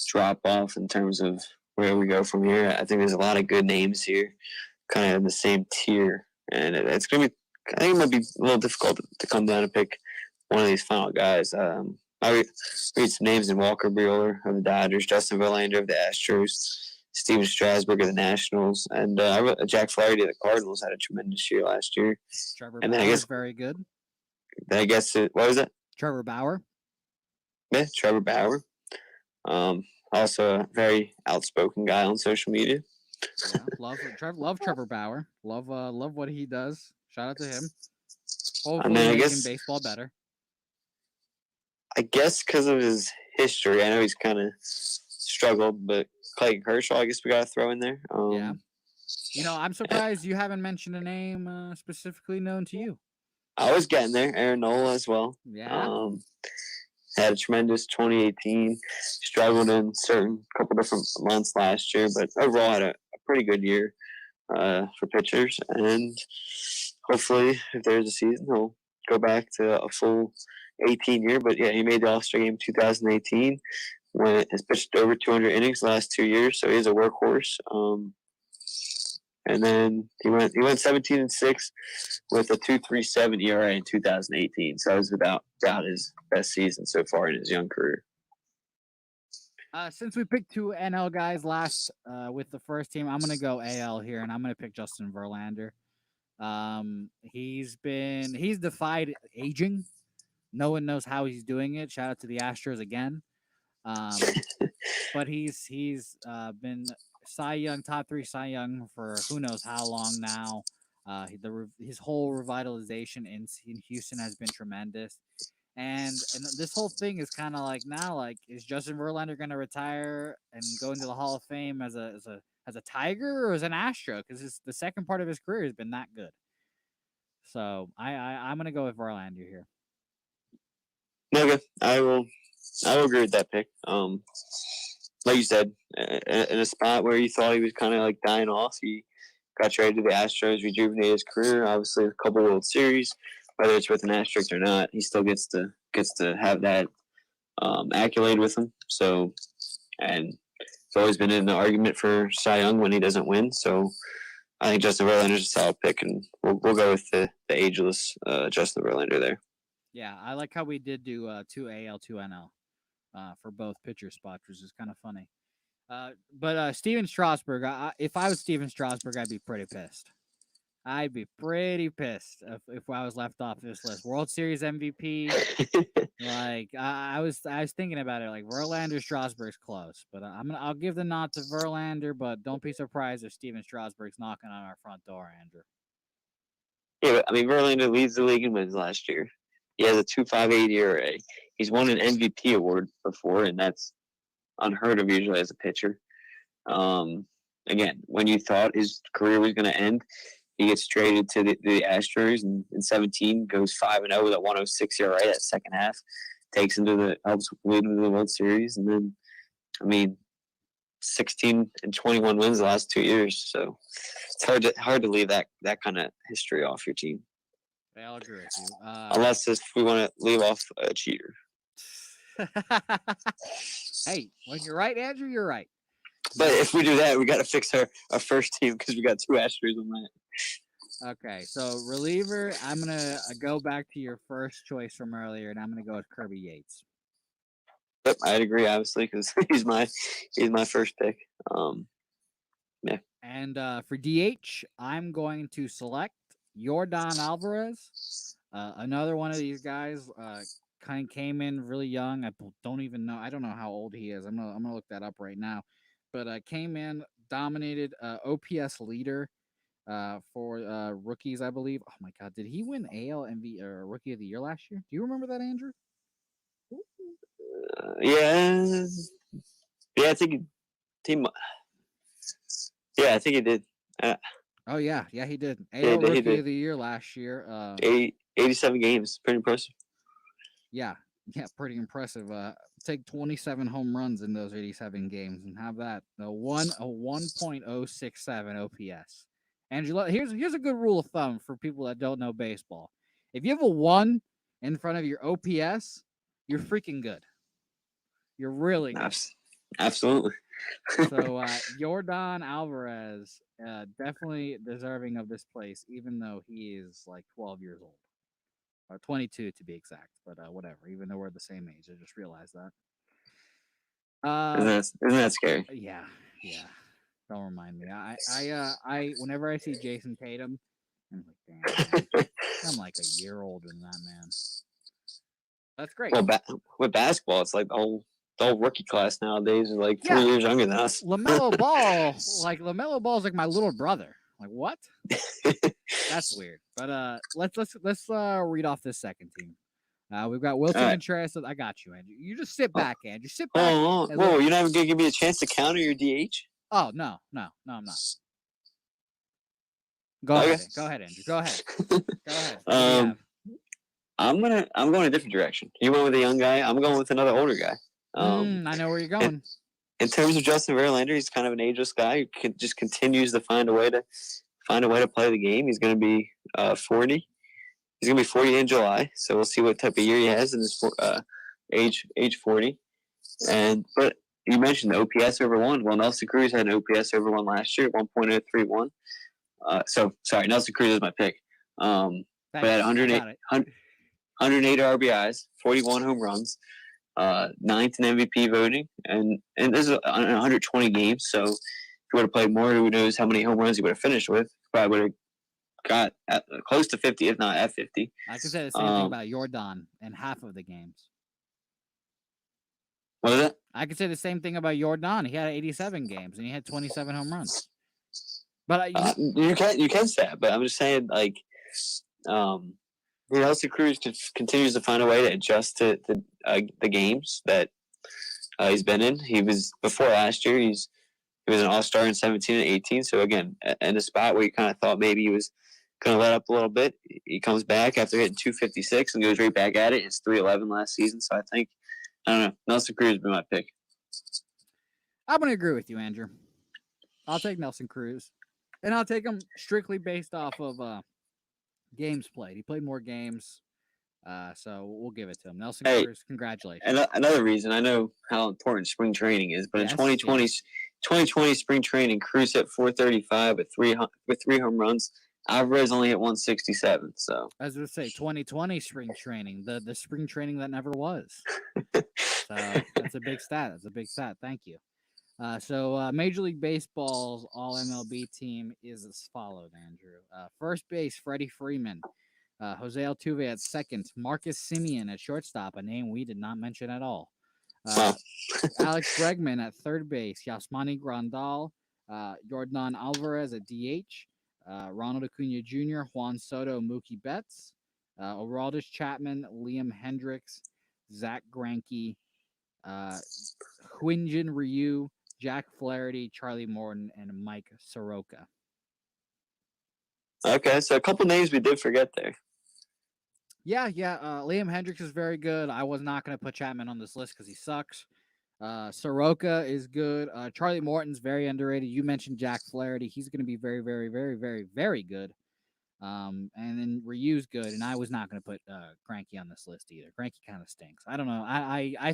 drop off in terms of where we go from here. I think there's a lot of good names here, kind of in the same tier, and it's gonna be. I think it might be a little difficult to come down and pick one of these final guys. I read some names in Walker Buehler of the Dodgers, Justin Verlander of the Astros, Steven Strasburg of the Nationals, and Jack Flaherty of the Cardinals had a tremendous year last year. Trevor Bauer is very good. Then I guess what was it? Trevor Bauer. Yeah, Trevor Bauer. Also a very outspoken guy on social media. Yeah, love Trevor Bauer. Love what he does. Shout out to him. Hopefully making baseball better. I guess because of his history, I know he's kind of struggled, but Clayton Kershaw, I guess we got to throw in there. Yeah. I'm surprised you haven't mentioned a name specifically known to you. I was getting there. Aaron Nola as well. Yeah. Had a tremendous 2018. Struggled in certain couple different months last year, but overall had a pretty good year for pitchers. And hopefully, if there's a season, he'll go back to a full 18 year. But yeah, he made the All-Star game 2018. When has pitched over 200 innings the last 2 years, so he's a workhorse. And then he went 17-6 with a 2.37 ERA in 2018. So that was about his best season so far in his young career. Since we picked two NL guys last with the first team, I'm gonna go AL here, and I'm gonna pick Justin Verlander. He's defied aging. No one knows how he's doing it. Shout out to the Astros again. But he's been Cy Young, top 3 Cy Young for who knows how long now. His whole revitalization in Houston has been tremendous. And this whole thing is kind of like now, like, is Justin Verlander going to retire and go into the Hall of Fame as a Tiger or as an Astro? Because the second part of his career has been that good. So I'm going to go with Verlander here. Okay, I will agree with that pick. Like you said, in a spot where you thought he was kind of like dying off, he got traded to the Astros, rejuvenated his career. Obviously, a couple World Series. Whether it's with an asterisk or not, he still gets to have that accolade with him. So, and it's always been in the argument for Cy Young when he doesn't win. So, I think Justin Verlander is a solid pick, and we'll go with the ageless Justin Verlander there. Yeah, I like how we did do 2 AL, 2 NL for both pitcher spots, which is kind of funny. But Steven Strasburg, if I was Steven Strasburg, I'd be pretty pissed. I'd be pretty pissed if I was left off this list. World Series MVP. Like I was thinking about it. Like Verlander, Strasburg's close, but I'll give the nod to Verlander. But don't be surprised if Steven Strasburg's knocking on our front door, Andrew. Yeah, I mean Verlander leads the league in wins last year. He has a 2.58 ERA. He's won an MVP award before, and that's unheard of usually as a pitcher. Again, when you thought his career was going to end, he gets traded to the Astros and in 17 goes 5-0 with a 1.06 ERA that second half, helps lead him to the World Series, and then, I mean, 16 and 21 wins the last 2 years. So it's hard to leave that kind of history off your team. I'll agree with you. Unless if we want to leave off a cheater. Hey, when you're right, Andrew, you're right. But if we do that, we got to fix our first team because we got 2 Astros on that. Okay, so reliever, I'm going to go back to your first choice from earlier, and I'm going to go with Kirby Yates. Yep, I'd agree, obviously, because he's my first pick. Yeah. And for DH, I'm going to select Yordan Alvarez. Another one of these guys kind of came in really young. I don't know how old he is. I'm gonna look that up right now. But came in, dominated, OPS leader for rookies, I believe. Oh my God, did he win AL MVP or Rookie of the Year last year? Do you remember that, Andrew? Yeah, I think I think he did. Oh yeah, he did. AL Rookie of the Year last year. 87 games, pretty impressive. Yeah, pretty impressive. Take 27 home runs in those 87 games and have that a 1.067 OPS. Angela, here's a good rule of thumb for people that don't know baseball. If you have a 1 in front of your OPS, you're freaking good. You're really good. Absolutely. So Yordan Alvarez, definitely deserving of this place, even though he is like 12 years old. Or 22 to be exact, but whatever. Even though we're the same age, I just realized that. Isn't that scary? Yeah. Don't remind me. I whenever I see Jason Tatum, I'm like, damn, man. I'm like a year older than that man. That's great. Well, with basketball, it's like the whole rookie class nowadays is like 3 years younger than us. LaMelo Ball is like my little brother. Like what? That's weird. But let's read off this second team. We've got All Wilson right. Contreras. I got you, Andrew. You just sit Oh, back, Andrew. Sit back. And whoa! look. You're not even gonna give me a chance to counter your DH? Oh no, I'm not. Go Okay. ahead. Go ahead, Andrew. Go ahead. Go ahead. What do we have? I'm going a different direction. You went with a young guy. I'm going with another older guy. I know where you're going. In terms of Justin Verlander, he's kind of an ageless guy who just continues to find a way to play the game. He's going to be 40. He's going to be 40 in July, so we'll see what type of year he has in his age 40. But you mentioned the OPS over one. Well, Nelson Cruz had an OPS over one last year, 1.031. Sorry, Nelson Cruz is my pick. But had 108 RBIs, 41 home runs, ninth in MVP voting, and this is 120 games. So if he would have played more, who knows how many home runs he would have finished with? Probably would have got close to 50, if not at 50. I could say the same thing about Jordan in half of the games. What is it? I could say the same thing about Jordan. He had 87 games and he had 27 home runs. But you can say that, but I'm just saying, like, Nelson Cruz continues to find a way to adjust to the games that he's been in. He was before last year. He was an All-Star in 17 and 18. So again, in a spot where you kind of thought maybe he was going to let up a little bit, he comes back after hitting 256 and goes right back at it. It's 311 last season. So I don't know. Nelson Cruz would be my pick. I'm going to agree with you, Andrew. I'll take Nelson Cruz. And I'll take him strictly based off of games played. He played more games. So we'll give it to him. Nelson Cruz, congratulations. Another reason, I know how important spring training is, but in 2020 spring training, Cruz hit 435 with three home runs. Alvarez only hit 167. So as we say, 2020 spring training, the spring training that never was. So that's a big stat. That's a big stat. Thank you. So Major League Baseball's All MLB team is as followed, Andrew. First base, Freddie Freeman. Jose Altuve at second. Marcus Semien at shortstop, a name we did not mention at all. Alex Bregman at third base. Yasmani Grandal. Jordan Alvarez at DH. Ronald Acuna Jr., Juan Soto, Mookie Betts. Aroldis Chapman, Liam Hendricks, Zach Greinke, Hyunjin Ryu, Jack Flaherty, Charlie Morton, and Mike Soroka. Okay, so a couple names we did forget there. Yeah. Liam Hendricks is very good. I was not going to put Chapman on this list because he sucks. Soroka is good. Charlie Morton's very underrated. You mentioned Jack Flaherty. He's going to be very, very, very, very, very good. And then Ryu's good, and I was not going to put Greinke on this list either. Greinke kind of stinks. I don't know. I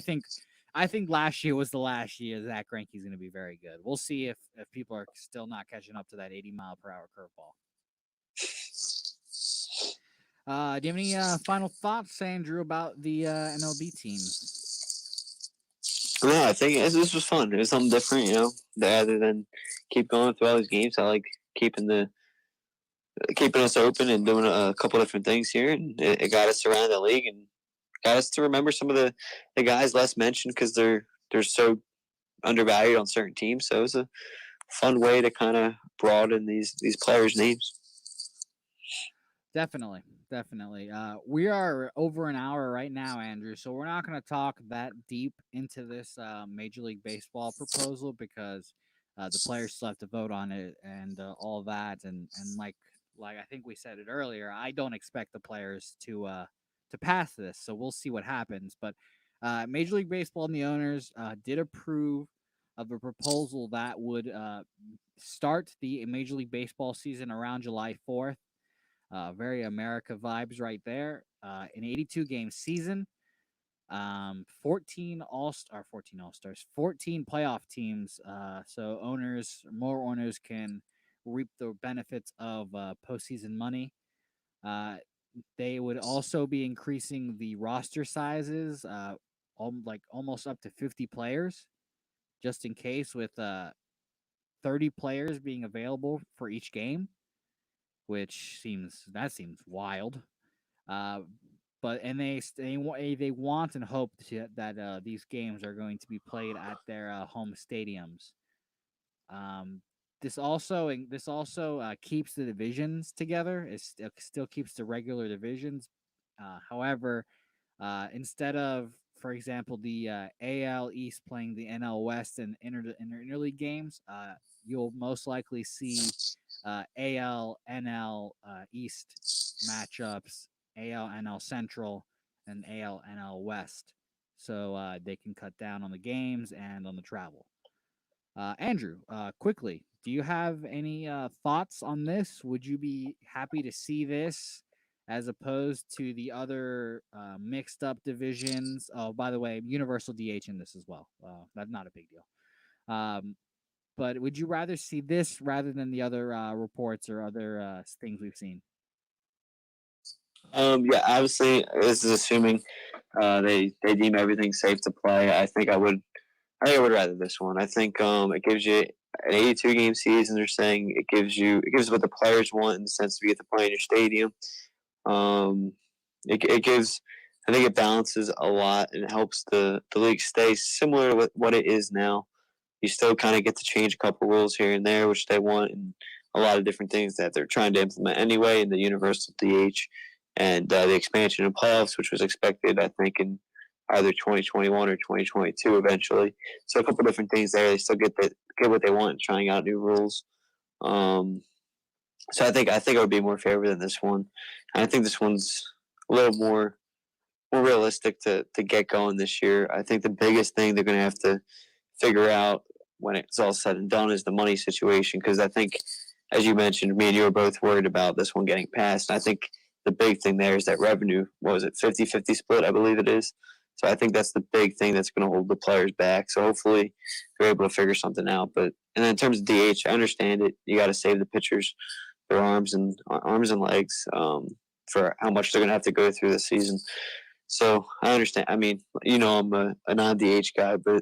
think last year was the last year Zach Greinke's going to be very good. We'll see if people are still not catching up to that 80-mile-per-hour curveball. Do you have any final thoughts, Andrew, about the MLB teams? No, I think this was fun. It was something different, rather than keep going through all these games. I like keeping us open and doing a couple different things here. And it got us around the league and got us to remember some of the guys less mentioned because they're so undervalued on certain teams. So it was a fun way to kind of broaden these players' names. Definitely. We are over an hour right now, Andrew, so we're not going to talk that deep into this Major League Baseball proposal because the players still have to vote on it and all that. And like I think we said it earlier, I don't expect the players to pass this, so we'll see what happens. But Major League Baseball and the owners did approve of a proposal that would start the Major League Baseball season around July 4th. Very America vibes right there. An 82-game season, 14 All-Stars, 14 playoff teams. So more owners can reap the benefits of postseason money. They would also be increasing the roster sizes, almost up to 50 players, just in case, with 30 players being available for each game. Which seems wild, but they want and hope that these games are going to be played at their home stadiums. This also keeps the divisions together. It still keeps the regular divisions. However, Instead of, for example, the AL East playing the NL West and interleague games, you'll most likely see AL NL East matchups, AL NL Central, and AL NL West, so they can cut down on the games and on the travel. Andrew, quickly, do you have any thoughts on this? Would you be happy to see this as opposed to the other mixed up divisions? Oh, by the way, universal DH in this as well. That's not a big deal. But would you rather see this rather than the other reports or other things we've seen? Yeah, obviously, this is assuming they deem everything safe to play. I would rather this one. I think it gives you an 82 game season. They're saying it gives what the players want in the sense of you get to play in your stadium. Um, it gives, I think it balances a lot and helps the league stay similar to what it is now. You still kind of get to change a couple rules here and there, which they want, and a lot of different things that they're trying to implement anyway in the universal DH and the expansion of playoffs, which was expected, I think, in either 2021 or 2022 eventually. So a couple different things there. They still get what they want, trying out new rules. Um, so I think it would be more favored than this one. And I think this one's a little more realistic to get going this year. I think the biggest thing they're going to have to figure out when it's all said and done is the money situation, because I think, as you mentioned, me and you were both worried about this one getting passed. And I think the big thing there is that revenue. What was it, 50-50 split, I believe it is. So I think that's the big thing that's going to hold the players back. So hopefully they're able to figure something out. But and then in terms of DH, I understand it. You got to save the pitchers, their arms and legs, for how much they're going to have to go through this season. So I understand. I mean, I'm a non-DH guy, but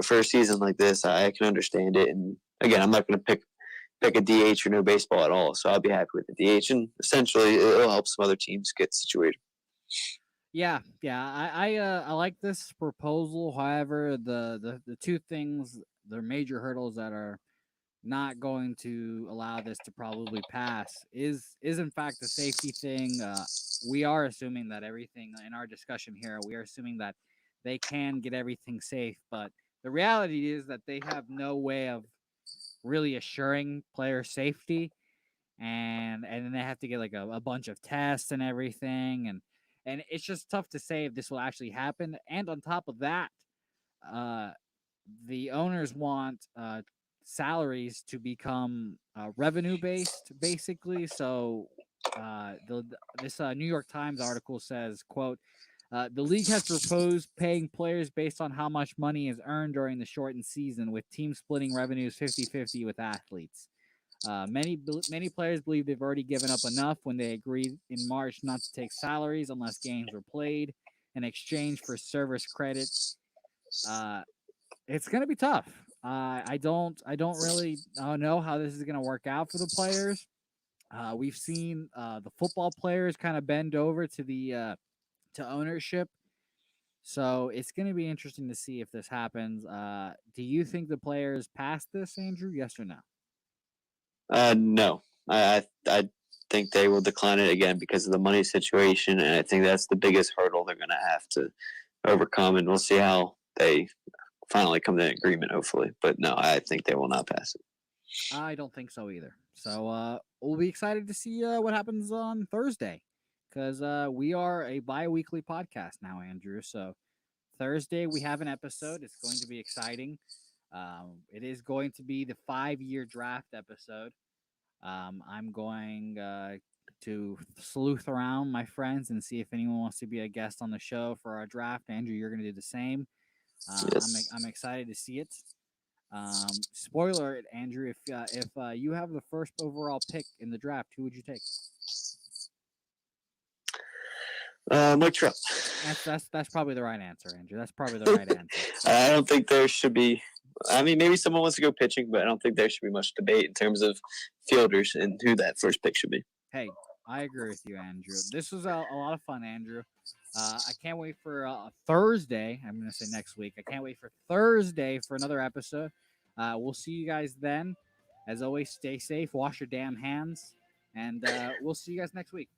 for a season like this, I can understand it. And again, I'm not going to pick a DH or no baseball at all. So I'll be happy with the DH, and essentially it'll help some other teams get situated. Yeah. I like this proposal. However, the two things, the major hurdles that are not going to allow this to probably pass is in fact the safety thing. We are assuming that everything in our discussion here, we are assuming that they can get everything safe, but the reality is that they have no way of really assuring player safety, and then they have to get like a bunch of tests and everything, and it's just tough to say if this will actually happen. And on top of that, uh the owners want salaries to become revenue based, basically. So this New York Times article says, quote, the league has proposed paying players based on how much money is earned during the shortened season, with teams splitting revenues 50-50 with athletes. Many players believe they've already given up enough when they agreed in March not to take salaries unless games were played in exchange for service credits. Uh, it's gonna be tough. I don't really know how this is gonna work out for the players. We've seen the football players kind of bend over to the to ownership, so it's gonna be interesting to see if this happens. Do you think the players pass this, Andrew? Yes or no? No, I think they will decline it again because of the money situation, and I think that's the biggest hurdle they're going to have to overcome. And we'll see how they finally come to an agreement, hopefully. But no, I think they will not pass it. I don't think so either. So we'll be excited to see what happens on Thursday, because we are a bi-weekly podcast now, Andrew. So Thursday we have an episode. It's going to be exciting. It is going to be the 5-year draft episode. I'm going to sleuth around my friends and see if anyone wants to be a guest on the show for our draft. Andrew, you're going to do the same. Yes. I'm excited to see it. Spoiler alert, Andrew, if you have the first overall pick in the draft, who would you take? Mike Trout. That's probably the right answer, Andrew. That's probably the right answer. I don't think there should be. I mean, maybe someone wants to go pitching, but I don't think there should be much debate in terms of fielders and who that first pick should be. Hey, I agree with you, Andrew. This was a lot of fun, Andrew. I can't wait for Thursday. I'm going to say next week. I can't wait for Thursday for another episode. We'll see you guys then. As always, stay safe, wash your damn hands, and we'll see you guys next week.